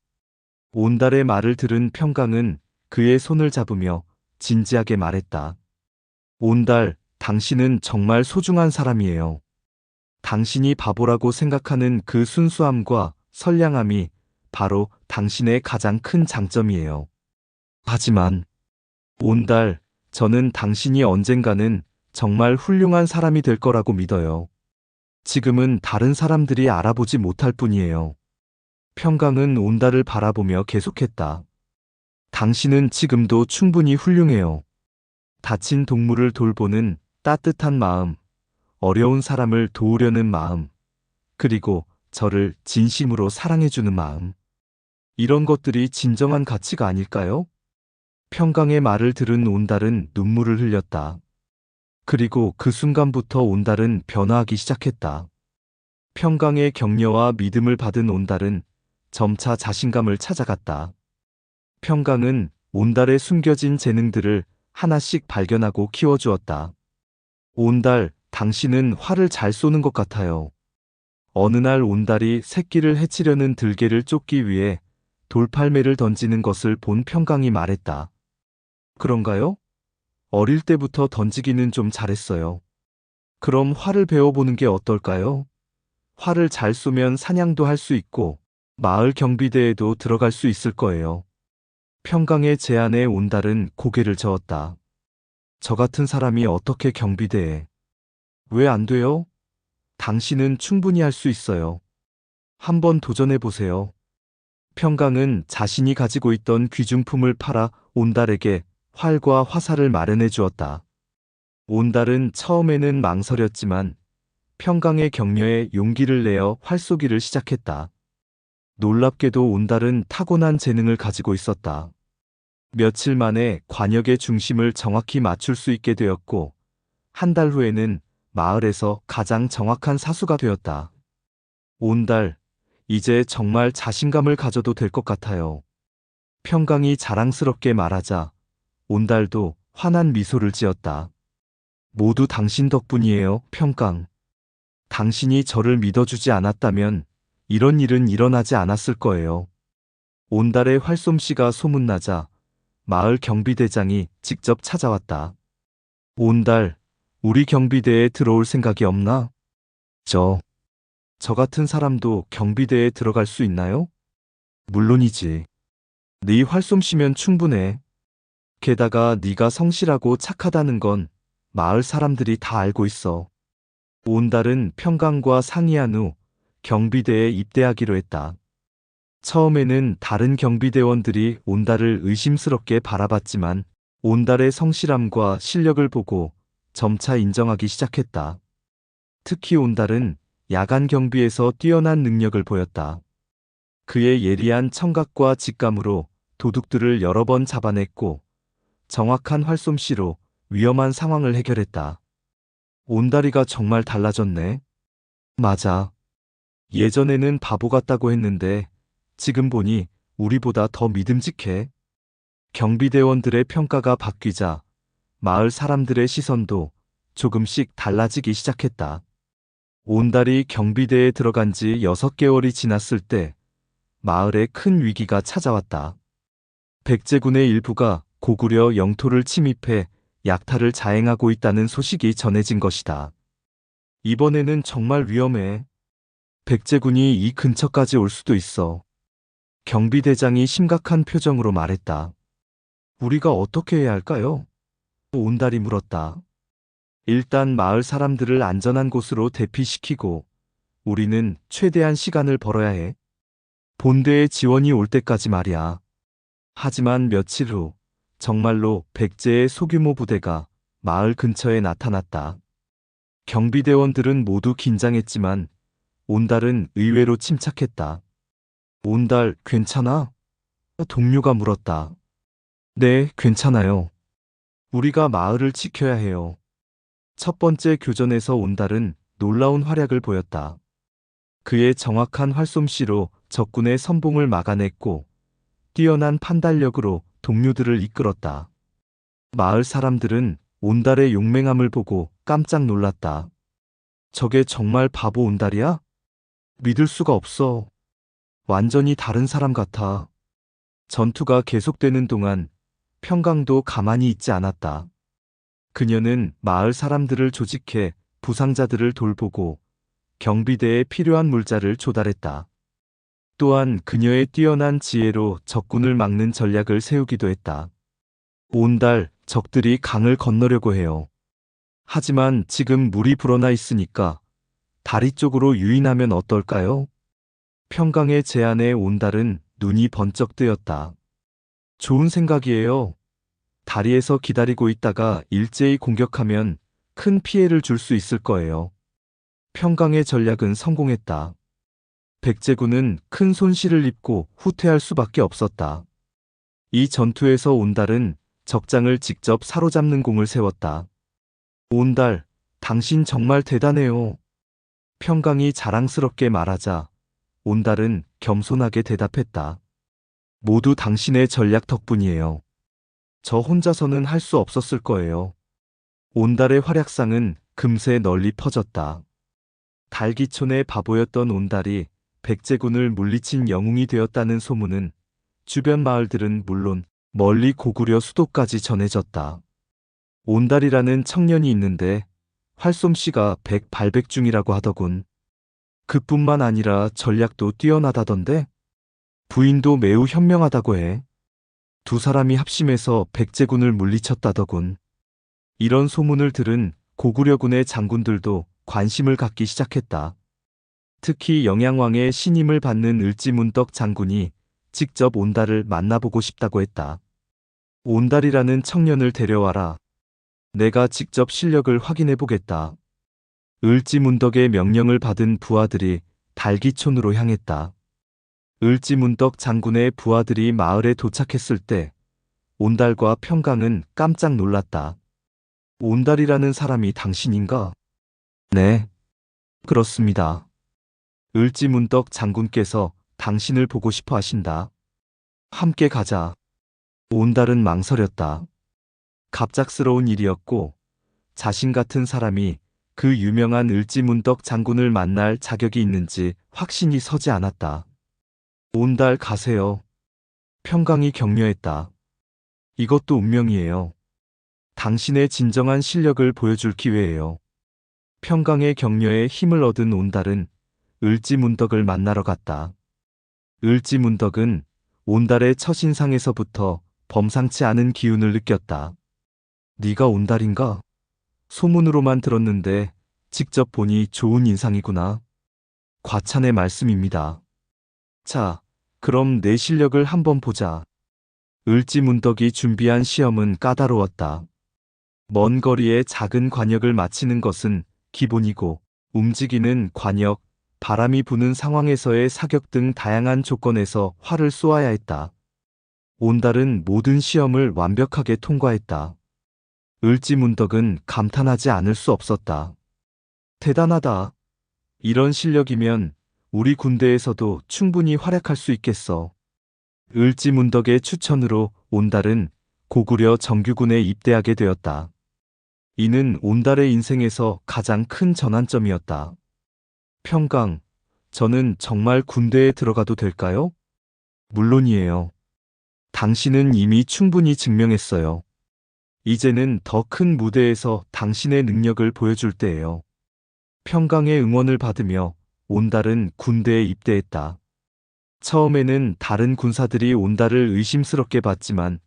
온달의 말을 들은 평강은 그의 손을 잡으며 진지하게 말했다. 온달, 당신은 정말 소중한 사람이에요. 당신이 바보라고 생각하는 그 순수함과 선량함이 바로 당신의 가장 큰 장점이에요. 하지만, 온달, 저는 당신이 언젠가는 정말 훌륭한 사람이 될 거라고 믿어요. 지금은 다른 사람들이 알아보지 못할 뿐이에요. 평강은 온달을 바라보며 계속했다. 당신은 지금도 충분히 훌륭해요. 다친 동물을 돌보는 따뜻한 마음, 어려운 사람을 도우려는 마음, 그리고 저를 진심으로 사랑해주는 마음. 이런 것들이 진정한 가치가 아닐까요? 평강의 말을 들은 온달은 눈물을 흘렸다. 그리고 그 순간부터 온달은 변화하기 시작했다. 평강의 격려와 믿음을 받은 온달은 점차 자신감을 찾아갔다. 평강은 온달의 숨겨진 재능들을 하나씩 발견하고 키워주었다. 온달, 당신은 활을 잘 쏘는 것 같아요. 어느 날 온달이 새끼를 해치려는 들개를 쫓기 위해 돌팔매를 던지는 것을 본 평강이 말했다. 그런가요? 어릴 때부터 던지기는 좀 잘했어요. 그럼 활을 배워보는 게 어떨까요? 활을 잘 쏘면 사냥도 할 수 있고 마을 경비대에도 들어갈 수 있을 거예요. 평강의 제안에 온달은 고개를 저었다. 저 같은 사람이 어떻게 경비대에? 왜 안 돼요? 당신은 충분히 할 수 있어요. 한번 도전해 보세요. 평강은 자신이 가지고 있던 귀중품을 팔아 온달에게 활과 화살을 마련해 주었다. 온달은 처음에는 망설였지만 평강의 격려에 용기를 내어 활쏘기를 시작했다. 놀랍게도 온달은 타고난 재능을 가지고 있었다. 며칠 만에 관역의 중심을 정확히 맞출 수 있게 되었고, 한 달 후에는 마을에서 가장 정확한 사수가 되었다. 온달, 이제 정말 자신감을 가져도 될 것 같아요. 평강이 자랑스럽게 말하자 온달도 환한 미소를 지었다. 모두 당신 덕분이에요, 평강. 당신이 저를 믿어주지 않았다면 이런 일은 일어나지 않았을 거예요. 온달의 활솜씨가 소문나자 마을 경비대장이 직접 찾아왔다. 온달, 우리 경비대에 들어올 생각이 없나? 저 같은 사람도 경비대에 들어갈 수 있나요? 물론이지. 네 활솜씨면 충분해. 게다가 네가 성실하고 착하다는 건 마을 사람들이 다 알고 있어. 온달은 평강과 상의한 후 경비대에 입대하기로 했다. 처음에는 다른 경비대원들이 온달을 의심스럽게 바라봤지만 온달의 성실함과 실력을 보고 점차 인정하기 시작했다. 특히 온달은 야간 경비에서 뛰어난 능력을 보였다. 그의 예리한 청각과 직감으로 도둑들을 여러 번 잡아냈고 정확한 활솜씨로 위험한 상황을 해결했다. 온달이가 정말 달라졌네. 맞아. 예전에는 바보 같다고 했는데 지금 보니 우리보다 더 믿음직해. 경비대원들의 평가가 바뀌자 마을 사람들의 시선도 조금씩 달라지기 시작했다. 온달이 경비대에 들어간 지 6개월이 지났을 때 마을에 큰 위기가 찾아왔다. 백제군의 일부가 고구려 영토를 침입해 약탈을 자행하고 있다는 소식이 전해진 것이다. 이번에는 정말 위험해. 백제군이 이 근처까지 올 수도 있어. 경비대장이 심각한 표정으로 말했다. 우리가 어떻게 해야 할까요? 온달이 물었다. 일단 마을 사람들을 안전한 곳으로 대피시키고 우리는 최대한 시간을 벌어야 해. 본대의 지원이 올 때까지 말이야. 하지만 며칠 후 정말로 백제의 소규모 부대가 마을 근처에 나타났다. 경비대원들은 모두 긴장했지만 온달은 의외로 침착했다. 온달, 괜찮아? 동료가 물었다. 네, 괜찮아요. 우리가 마을을 지켜야 해요. 첫 번째 교전에서 온달은 놀라운 활약을 보였다. 그의 정확한 활솜씨로 적군의 선봉을 막아냈고 뛰어난 판단력으로 동료들을 이끌었다. 마을 사람들은 온달의 용맹함을 보고 깜짝 놀랐다. 저게 정말 바보 온달이야? 믿을 수가 없어. 완전히 다른 사람 같아. 전투가 계속되는 동안 평강도 가만히 있지 않았다. 그녀는 마을 사람들을 조직해 부상자들을 돌보고 경비대에 필요한 물자를 조달했다. 또한 그녀의 뛰어난 지혜로 적군을 막는 전략을 세우기도 했다. 온달, 적들이 강을 건너려고 해요. 하지만 지금 물이 불어나 있으니까 다리 쪽으로 유인하면 어떨까요? 평강의 제안에 온달은 눈이 번쩍 뜨였다. 좋은 생각이에요. 다리에서 기다리고 있다가 일제히 공격하면 큰 피해를 줄 수 있을 거예요. 평강의 전략은 성공했다. 백제군은 큰 손실을 입고 후퇴할 수밖에 없었다. 이 전투에서 온달은 적장을 직접 사로잡는 공을 세웠다. 온달, 당신 정말 대단해요. 평강이 자랑스럽게 말하자 온달은 겸손하게 대답했다. 모두 당신의 전략 덕분이에요. 저 혼자서는 할 수 없었을 거예요. 온달의 활약상은 금세 널리 퍼졌다. 달기촌의 바보였던 온달이 백제군을 물리친 영웅이 되었다는 소문은 주변 마을들은 물론 멀리 고구려 수도까지 전해졌다. 온달이라는 청년이 있는데 활솜씨가 백발백중이라고 하더군. 그뿐만 아니라 전략도 뛰어나다던데 부인도 매우 현명하다고 해. 두 사람이 합심해서 백제군을 물리쳤다더군. 이런 소문을 들은 고구려군의 장군들도 관심을 갖기 시작했다. 특히 영양왕의 신임을 받는 을지문덕 장군이 직접 온달을 만나보고 싶다고 했다. 온달이라는 청년을 데려와라. 내가 직접 실력을 확인해보겠다. 을지문덕의 명령을 받은 부하들이 달기촌으로 향했다. 을지문덕 장군의 부하들이 마을에 도착했을 때 온달과 평강은 깜짝 놀랐다. 온달이라는 사람이 당신인가? 네, 그렇습니다. 을지문덕 장군께서 당신을 보고 싶어 하신다. 함께 가자. 온달은 망설였다. 갑작스러운 일이었고 자신 같은 사람이 그 유명한 을지문덕 장군을 만날 자격이 있는지 확신이 서지 않았다. 온달 가세요. 평강이 격려했다. 이것도 운명이에요. 당신의 진정한 실력을 보여줄 기회예요. 평강의 격려에 힘을 얻은 온달은 을지문덕을 만나러 갔다. 을지문덕은 온달의 첫인상에서부터 범상치 않은 기운을 느꼈다. 네가 온달인가? 소문으로만 들었는데 직접 보니 좋은 인상이구나. 과찬의 말씀입니다. 자, 그럼 내 실력을 한번 보자. 을지문덕이 준비한 시험은 까다로웠다. 먼 거리의 작은 관역을 맞히는 것은 기본이고 움직이는 관역, 바람이 부는 상황에서의 사격 등 다양한 조건에서 활을 쏘아야 했다. 온달은 모든 시험을 완벽하게 통과했다. 을지문덕은 감탄하지 않을 수 없었다. 대단하다. 이런 실력이면 우리 군대에서도 충분히 활약할 수 있겠어. 을지문덕의 추천으로 온달은 고구려 정규군에 입대하게 되었다. 이는 온달의 인생에서 가장 큰 전환점이었다. 평강, 저는 정말 군대에 들어가도 될까요? 물론이에요. 당신은 이미 충분히 증명했어요. 이제는 더 큰 무대에서 당신의 능력을 보여줄 때예요. 평강의 응원을 받으며 온달은 군대에 입대했다. 처음에는 다른 군사들이 온달을 의심스럽게 봤지만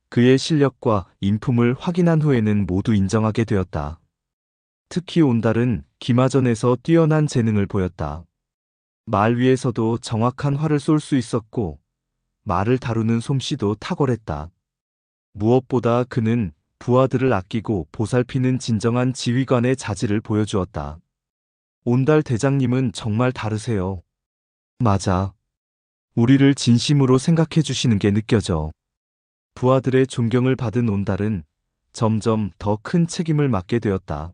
그의 실력과 인품을 확인한 후에는 모두 인정하게 되었다. 특히 온달은 기마전에서 뛰어난 재능을 보였다. 말 위에서도 정확한 활을 쏠 수 있었고 말을 다루는 솜씨도 탁월했다. 무엇보다 그는 부하들을 아끼고 보살피는 진정한 지휘관의 자질을 보여주었다. 온달 대장님은 정말 다르세요. 맞아. 우리를 진심으로 생각해 주시는 게 느껴져. 부하들의 존경을 받은 온달은 점점 더 큰 책임을 맡게 되었다.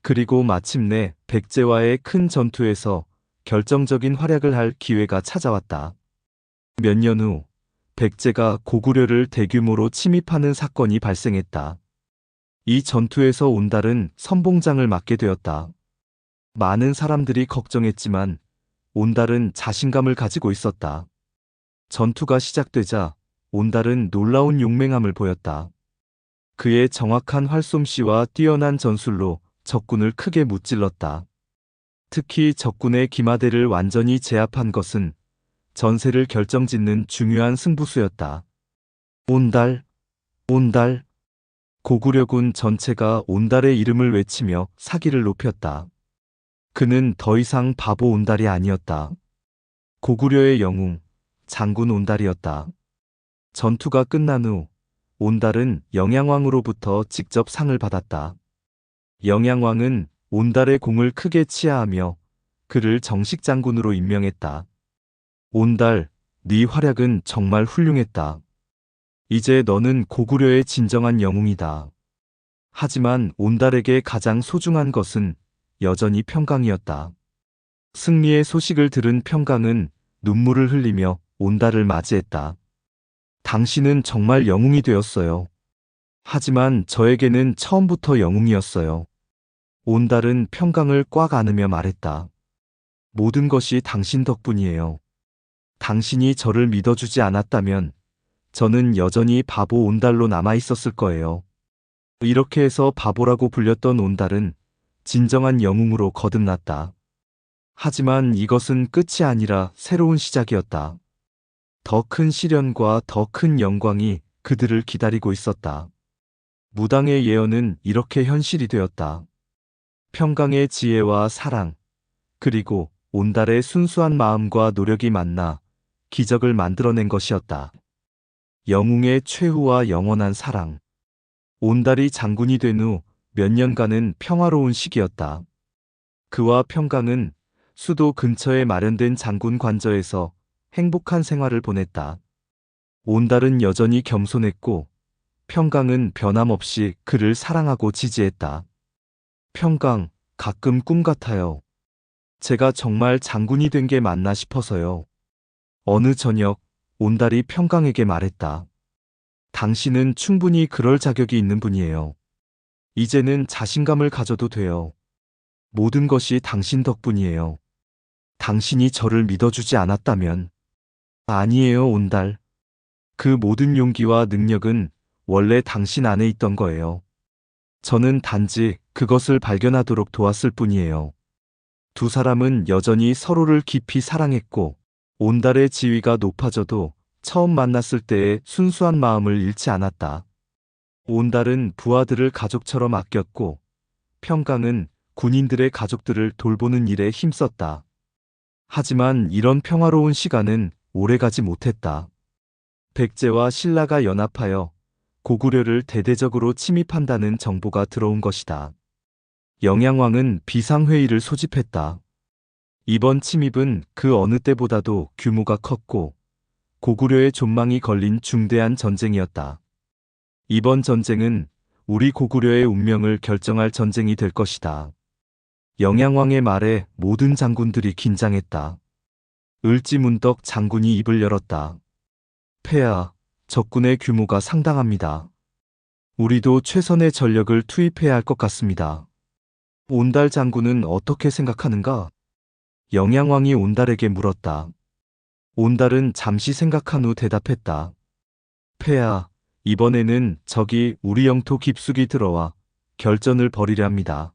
그리고 마침내 백제와의 큰 전투에서 결정적인 활약을 할 기회가 찾아왔다. 몇 년 후 백제가 고구려를 대규모로 침입하는 사건이 발생했다. 이 전투에서 온달은 선봉장을 맡게 되었다. 많은 사람들이 걱정했지만 온달은 자신감을 가지고 있었다. 전투가 시작되자 온달은 놀라운 용맹함을 보였다. 그의 정확한 활솜씨와 뛰어난 전술로 적군을 크게 무찔렀다. 특히 적군의 기마대를 완전히 제압한 것은 전세를 결정짓는 중요한 승부수였다. 온달, 온달. 고구려군 전체가 온달의 이름을 외치며 사기를 높였다. 그는 더 이상 바보 온달이 아니었다. 고구려의 영웅, 장군 온달이었다. 전투가 끝난 후 온달은 영양왕으로부터 직접 상을 받았다. 영양왕은 온달의 공을 크게 치하하며 그를 정식 장군으로 임명했다. 온달, 네 활약은 정말 훌륭했다. 이제 너는 고구려의 진정한 영웅이다. 하지만 온달에게 가장 소중한 것은 여전히 평강이었다. 승리의 소식을 들은 평강은 눈물을 흘리며 온달을 맞이했다. 당신은 정말 영웅이 되었어요. 하지만 저에게는 처음부터 영웅이었어요. 온달은 평강을 꽉 안으며 말했다. 모든 것이 당신 덕분이에요. 당신이 저를 믿어주지 않았다면 저는 여전히 바보 온달로 남아 있었을 거예요. 이렇게 해서 바보라고 불렸던 온달은 진정한 영웅으로 거듭났다. 하지만 이것은 끝이 아니라 새로운 시작이었다. 더 큰 시련과 더 큰 영광이 그들을 기다리고 있었다. 무당의 예언은 이렇게 현실이 되었다. 평강의 지혜와 사랑, 그리고 온달의 순수한 마음과 노력이 만나 기적을 만들어낸 것이었다. 영웅의 최후와 영원한 사랑. 온달이 장군이 된 후 몇 년간은 평화로운 시기였다. 그와 평강은 수도 근처에 마련된 장군 관저에서 행복한 생활을 보냈다. 온달은 여전히 겸손했고 평강은 변함없이 그를 사랑하고 지지했다. 평강, 가끔 꿈 같아요. 제가 정말 장군이 된 게 맞나 싶어서요. 어느 저녁 온달이 평강에게 말했다. 당신은 충분히 그럴 자격이 있는 분이에요. 이제는 자신감을 가져도 돼요. 모든 것이 당신 덕분이에요. 당신이 저를 믿어주지 않았다면. 아니에요, 온달. 그 모든 용기와 능력은 원래 당신 안에 있던 거예요. 저는 단지 그것을 발견하도록 도왔을 뿐이에요. 두 사람은 여전히 서로를 깊이 사랑했고 온달의 지위가 높아져도 처음 만났을 때의 순수한 마음을 잃지 않았다. 온달은 부하들을 가족처럼 아꼈고 평강은 군인들의 가족들을 돌보는 일에 힘썼다. 하지만 이런 평화로운 시간은 오래가지 못했다. 백제와 신라가 연합하여 고구려를 대대적으로 침입한다는 정보가 들어온 것이다. 영양왕은 비상회의를 소집했다. 이번 침입은 그 어느 때보다도 규모가 컸고 고구려의 존망이 걸린 중대한 전쟁이었다. 이번 전쟁은 우리 고구려의 운명을 결정할 전쟁이 될 것이다. 영양왕의 말에 모든 장군들이 긴장했다. 을지문덕 장군이 입을 열었다. 폐하, 적군의 규모가 상당합니다. 우리도 최선의 전력을 투입해야 할 것 같습니다. 온달 장군은 어떻게 생각하는가? 영양왕이 온달에게 물었다. 온달은 잠시 생각한 후 대답했다. 폐하, 이번에는 적이 우리 영토 깊숙이 들어와 결전을 벌이려 합니다.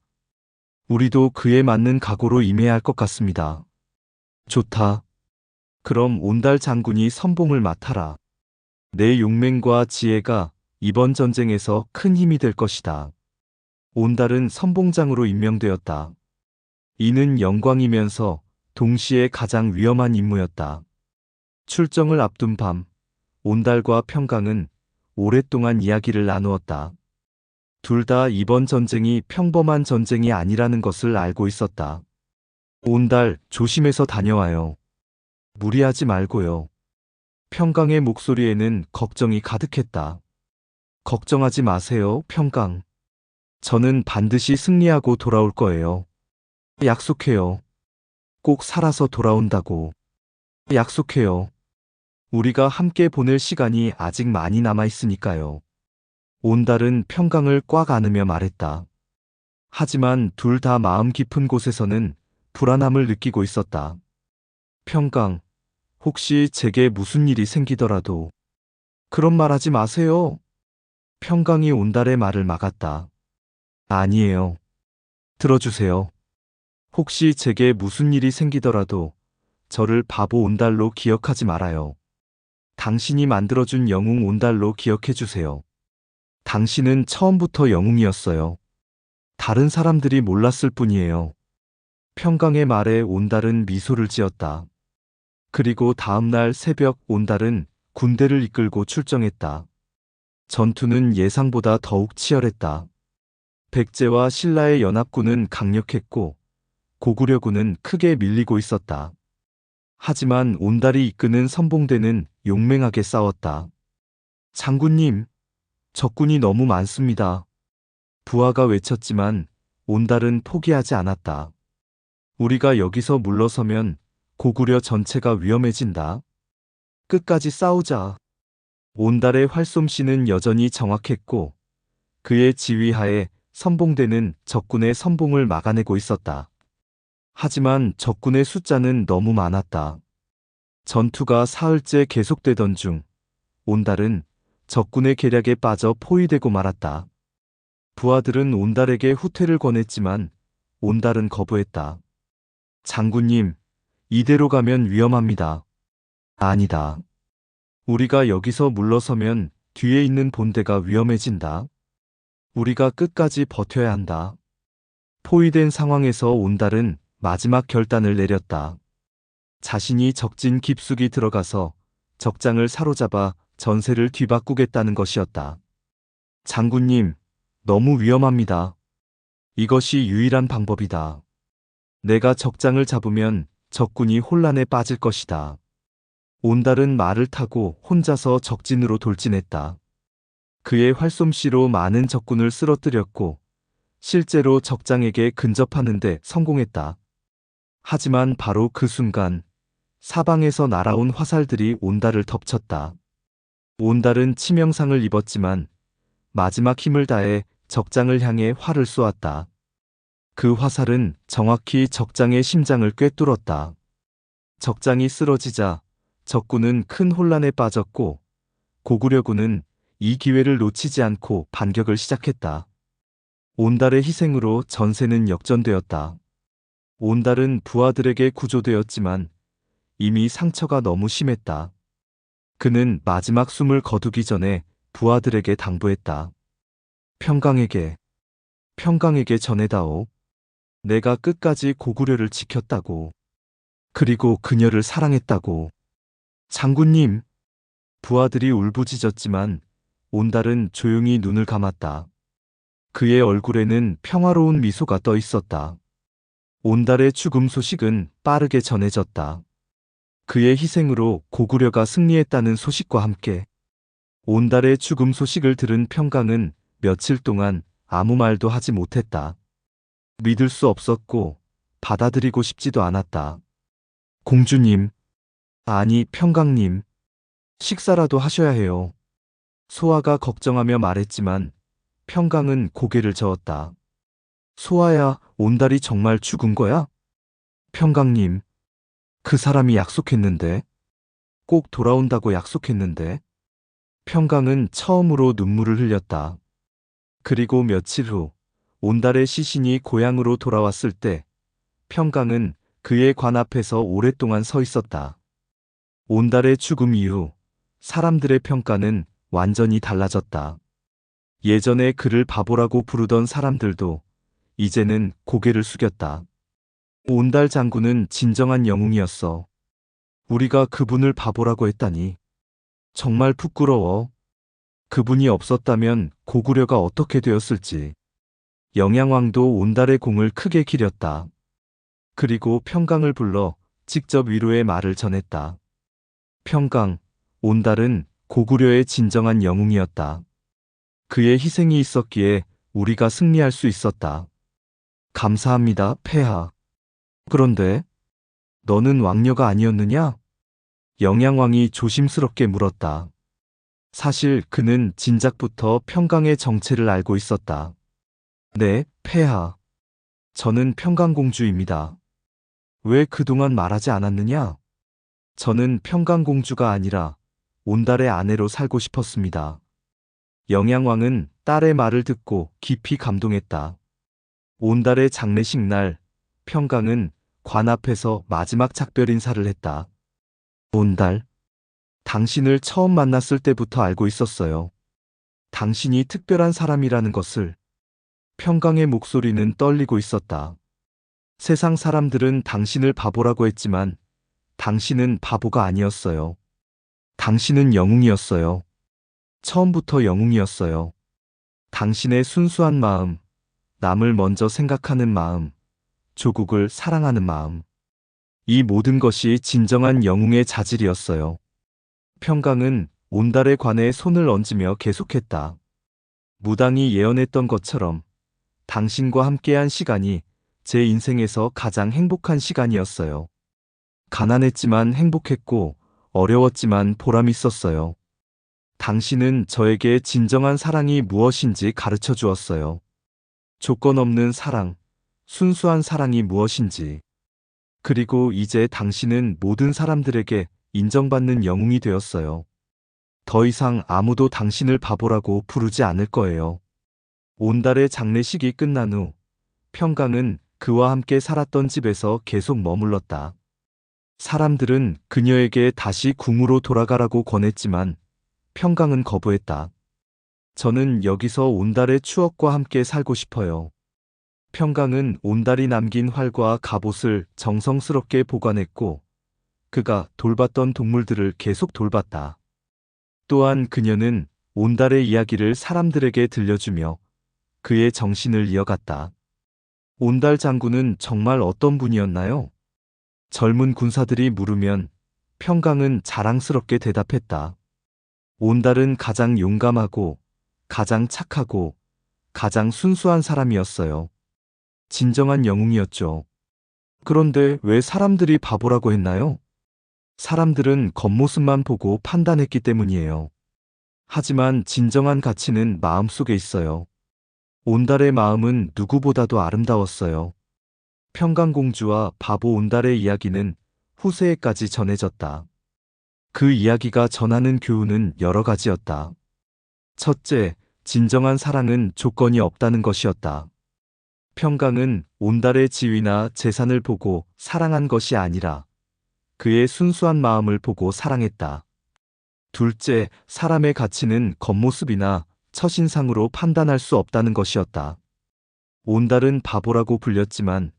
우리도 그에 맞는 각오로 임해야 할 것 같습니다. 좋다. 그럼 온달 장군이 선봉을 맡아라. 내 용맹과 지혜가 이번 전쟁에서 큰 힘이 될 것이다. 온달은 선봉장으로 임명되었다. 이는 영광이면서 동시에 가장 위험한 임무였다. 출정을 앞둔 밤, 온달과 평강은 오랫동안 이야기를 나누었다. 둘 다 이번 전쟁이 평범한 전쟁이 아니라는 것을 알고 있었다. 온달, 조심해서 다녀와요. 무리하지 말고요. 평강의 목소리에는 걱정이 가득했다. 걱정하지 마세요, 평강. 저는 반드시 승리하고 돌아올 거예요. 약속해요. 꼭 살아서 돌아온다고. 약속해요. 우리가 함께 보낼 시간이 아직 많이 남아 있으니까요. 온달은 평강을 꽉 안으며 말했다. 하지만 둘 다 마음 깊은 곳에서는 불안함을 느끼고 있었다. 평강, 혹시 제게 무슨 일이 생기더라도 그런 말 하지 마세요. 평강이 온달의 말을 막았다. 아니에요. 들어주세요. 혹시 제게 무슨 일이 생기더라도 저를 바보 온달로 기억하지 말아요. 당신이 만들어준 영웅 온달로 기억해주세요. 당신은 처음부터 영웅이었어요. 다른 사람들이 몰랐을 뿐이에요. 평강의 말에 온달은 미소를 지었다. 그리고 다음날 새벽 온달은 군대를 이끌고 출정했다. 전투는 예상보다 더욱 치열했다. 백제와 신라의 연합군은 강력했고 고구려군은 크게 밀리고 있었다. 하지만 온달이 이끄는 선봉대는 용맹하게 싸웠다. 장군님, 적군이 너무 많습니다. 부하가 외쳤지만 온달은 포기하지 않았다. 우리가 여기서 물러서면 고구려 전체가 위험해진다. 끝까지 싸우자. 온달의 활솜씨는 여전히 정확했고 그의 지휘하에 선봉대는 적군의 선봉을 막아내고 있었다. 하지만 적군의 숫자는 너무 많았다. 전투가 사흘째 계속되던 중 온달은 적군의 계략에 빠져 포위되고 말았다. 부하들은 온달에게 후퇴를 권했지만 온달은 거부했다. 장군님, 이대로 가면 위험합니다. 아니다. 우리가 여기서 물러서면 뒤에 있는 본대가 위험해진다. 우리가 끝까지 버텨야 한다. 포위된 상황에서 온달은 마지막 결단을 내렸다. 자신이 적진 깊숙이 들어가서 적장을 사로잡아 전세를 뒤바꾸겠다는 것이었다. 장군님, 너무 위험합니다. 이것이 유일한 방법이다. 내가 적장을 잡으면 적군이 혼란에 빠질 것이다. 온달은 말을 타고 혼자서 적진으로 돌진했다. 그의 활솜씨로 많은 적군을 쓰러뜨렸고 실제로 적장에게 근접하는 데 성공했다. 하지만 바로 그 순간 사방에서 날아온 화살들이 온달을 덮쳤다. 온달은 치명상을 입었지만 마지막 힘을 다해 적장을 향해 활을 쏘았다. 그 화살은 정확히 적장의 심장을 꿰뚫었다. 적장이 쓰러지자 적군은 큰 혼란에 빠졌고 고구려군은 이 기회를 놓치지 않고 반격을 시작했다. 온달의 희생으로 전세는 역전되었다. 온달은 부하들에게 구조되었지만 이미 상처가 너무 심했다. 그는 마지막 숨을 거두기 전에 부하들에게 당부했다. 평강에게 전해다오. 내가 끝까지 고구려를 지켰다고. 그리고 그녀를 사랑했다고. 장군님. 부하들이 울부짖었지만 온달은 조용히 눈을 감았다. 그의 얼굴에는 평화로운 미소가 떠 있었다. 온달의 죽음 소식은 빠르게 전해졌다. 그의 희생으로 고구려가 승리했다는 소식과 함께 온달의 죽음 소식을 들은 평강은 며칠 동안 아무 말도 하지 못했다. 믿을 수 없었고 받아들이고 싶지도 않았다. 공주님, 아니 평강님, 식사라도 하셔야 해요. 소아가 걱정하며 말했지만 평강은 고개를 저었다. 소아야, 온달이 정말 죽은 거야? 평강님, 그 사람이 약속했는데. 꼭 돌아온다고 약속했는데. 평강은 처음으로 눈물을 흘렸다. 그리고 며칠 후 온달의 시신이 고향으로 돌아왔을 때 평강은 그의 관 앞에서 오랫동안 서 있었다. 온달의 죽음 이후 사람들의 평가는 완전히 달라졌다. 예전에 그를 바보라고 부르던 사람들도 이제는 고개를 숙였다. 온달 장군은 진정한 영웅이었어. 우리가 그분을 바보라고 했다니. 정말 부끄러워. 그분이 없었다면 고구려가 어떻게 되었을지. 영양왕도 온달의 공을 크게 기렸다. 그리고 평강을 불러 직접 위로의 말을 전했다. 평강, 온달은 고구려의 진정한 영웅이었다. 그의 희생이 있었기에 우리가 승리할 수 있었다. 감사합니다, 폐하. 그런데 너는 왕녀가 아니었느냐? 영양왕이 조심스럽게 물었다. 사실 그는 진작부터 평강의 정체를 알고 있었다. 네, 폐하. 저는 평강공주입니다. 왜 그동안 말하지 않았느냐? 저는 평강공주가 아니라 온달의 아내로 살고 싶었습니다. 영양왕은 딸의 말을 듣고 깊이 감동했다. 온달의 장례식 날, 평강은 관 앞에서 마지막 작별 인사를 했다. 온달, 당신을 처음 만났을 때부터 알고 있었어요. 당신이 특별한 사람이라는 것을. 평강의 목소리는 떨리고 있었다. 세상 사람들은 당신을 바보라고 했지만 당신은 바보가 아니었어요. 당신은 영웅이었어요. 처음부터 영웅이었어요. 당신의 순수한 마음, 남을 먼저 생각하는 마음, 조국을 사랑하는 마음. 이 모든 것이 진정한 영웅의 자질이었어요. 평강은 온달에 관해 손을 얹으며 계속했다. 무당이 예언했던 것처럼 당신과 함께한 시간이 제 인생에서 가장 행복한 시간이었어요. 가난했지만 행복했고 어려웠지만 보람 있었어요. 당신은 저에게 진정한 사랑이 무엇인지 가르쳐 주었어요. 조건 없는 사랑, 순수한 사랑이 무엇인지. 그리고 이제 당신은 모든 사람들에게 인정받는 영웅이 되었어요. 더 이상 아무도 당신을 바보라고 부르지 않을 거예요. 온달의 장례식이 끝난 후 평강은 그와 함께 살았던 집에서 계속 머물렀다. 사람들은 그녀에게 다시 궁으로 돌아가라고 권했지만 평강은 거부했다. 저는 여기서 온달의 추억과 함께 살고 싶어요. 평강은 온달이 남긴 활과 갑옷을 정성스럽게 보관했고 그가 돌봤던 동물들을 계속 돌봤다. 또한 그녀는 온달의 이야기를 사람들에게 들려주며 그의 정신을 이어갔다. 온달 장군은 정말 어떤 분이었나요? 젊은 군사들이 물으면 평강은 자랑스럽게 대답했다. 온달은 가장 용감하고 가장 착하고 가장 순수한 사람이었어요. 진정한 영웅이었죠. 그런데 왜 사람들이 바보라고 했나요? 사람들은 겉모습만 보고 판단했기 때문이에요. 하지만 진정한 가치는 마음속에 있어요. 온달의 마음은 누구보다도 아름다웠어요. 평강공주와 바보 온달의 이야기는 후세에까지 전해졌다. 그 이야기가 전하는 교훈은 여러 가지였다. 첫째, 진정한 사랑은 조건이 없다는 것이었다. 평강은 온달의 지위나 재산을 보고 사랑한 것이 아니라 그의 순수한 마음을 보고 사랑했다. 둘째, 사람의 가치는 겉모습이나 첫인상으로 판단할 수 없다는 것이었다. 온달은 바보라고 불렸지만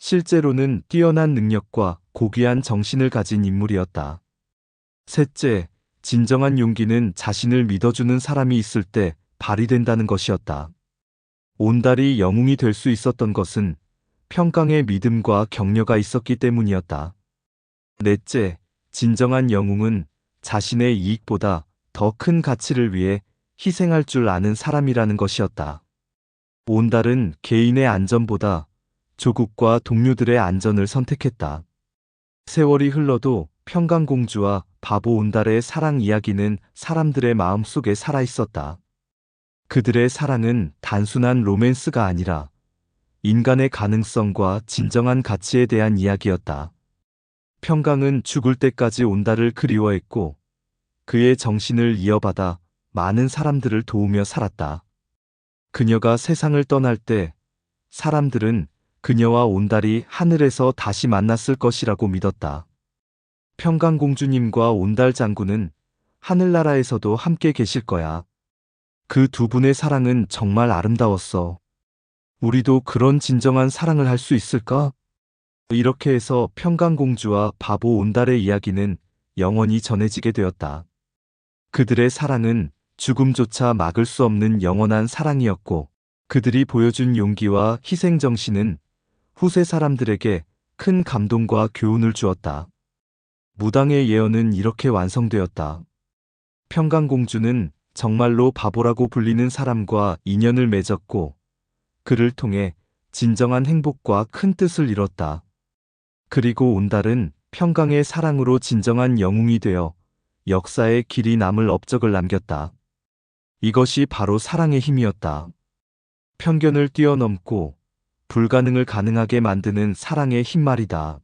실제로는 뛰어난 능력과 고귀한 정신을 가진 인물이었다. 셋째, 진정한 용기는 자신을 믿어주는 사람이 있을 때 발휘된다는 것이었다. 온달이 영웅이 될 수 있었던 것은 평강의 믿음과 격려가 있었기 때문이었다. 넷째, 진정한 영웅은 자신의 이익보다 더 큰 가치를 위해 희생할 줄 아는 사람이라는 것이었다. 온달은 개인의 안전보다 조국과 동료들의 안전을 선택했다. 세월이 흘러도 평강공주와 바보 온달의 사랑 이야기는 사람들의 마음속에 살아있었다. 그들의 사랑은 단순한 로맨스가 아니라 인간의 가능성과 진정한 가치에 대한 이야기였다. 평강은 죽을 때까지 온달을 그리워했고 그의 정신을 이어받아 많은 사람들을 도우며 살았다. 그녀가 세상을 떠날 때 사람들은 그녀와 온달이 하늘에서 다시 만났을 것이라고 믿었다. 평강공주님과 온달 장군은 하늘나라에서도 함께 계실 거야. 그 두 분의 사랑은 정말 아름다웠어. 우리도 그런 진정한 사랑을 할 수 있을까? 이렇게 해서 평강공주와 바보 온달의 이야기는 영원히 전해지게 되었다. 그들의 사랑은 죽음조차 막을 수 없는 영원한 사랑이었고 그들이 보여준 용기와 희생정신은 후세 사람들에게 큰 감동과 교훈을 주었다. 무당의 예언은 이렇게 완성되었다. 평강공주는 정말로 바보라고 불리는 사람과 인연을 맺었고 그를 통해 진정한 행복과 큰 뜻을 이뤘다. 그리고 온달은 평강의 사랑으로 진정한 영웅이 되어 역사에 길이 남을 업적을 남겼다. 이것이 바로 사랑의 힘이었다. 편견을 뛰어넘고 불가능을 가능하게 만드는 사랑의 힘 말이다.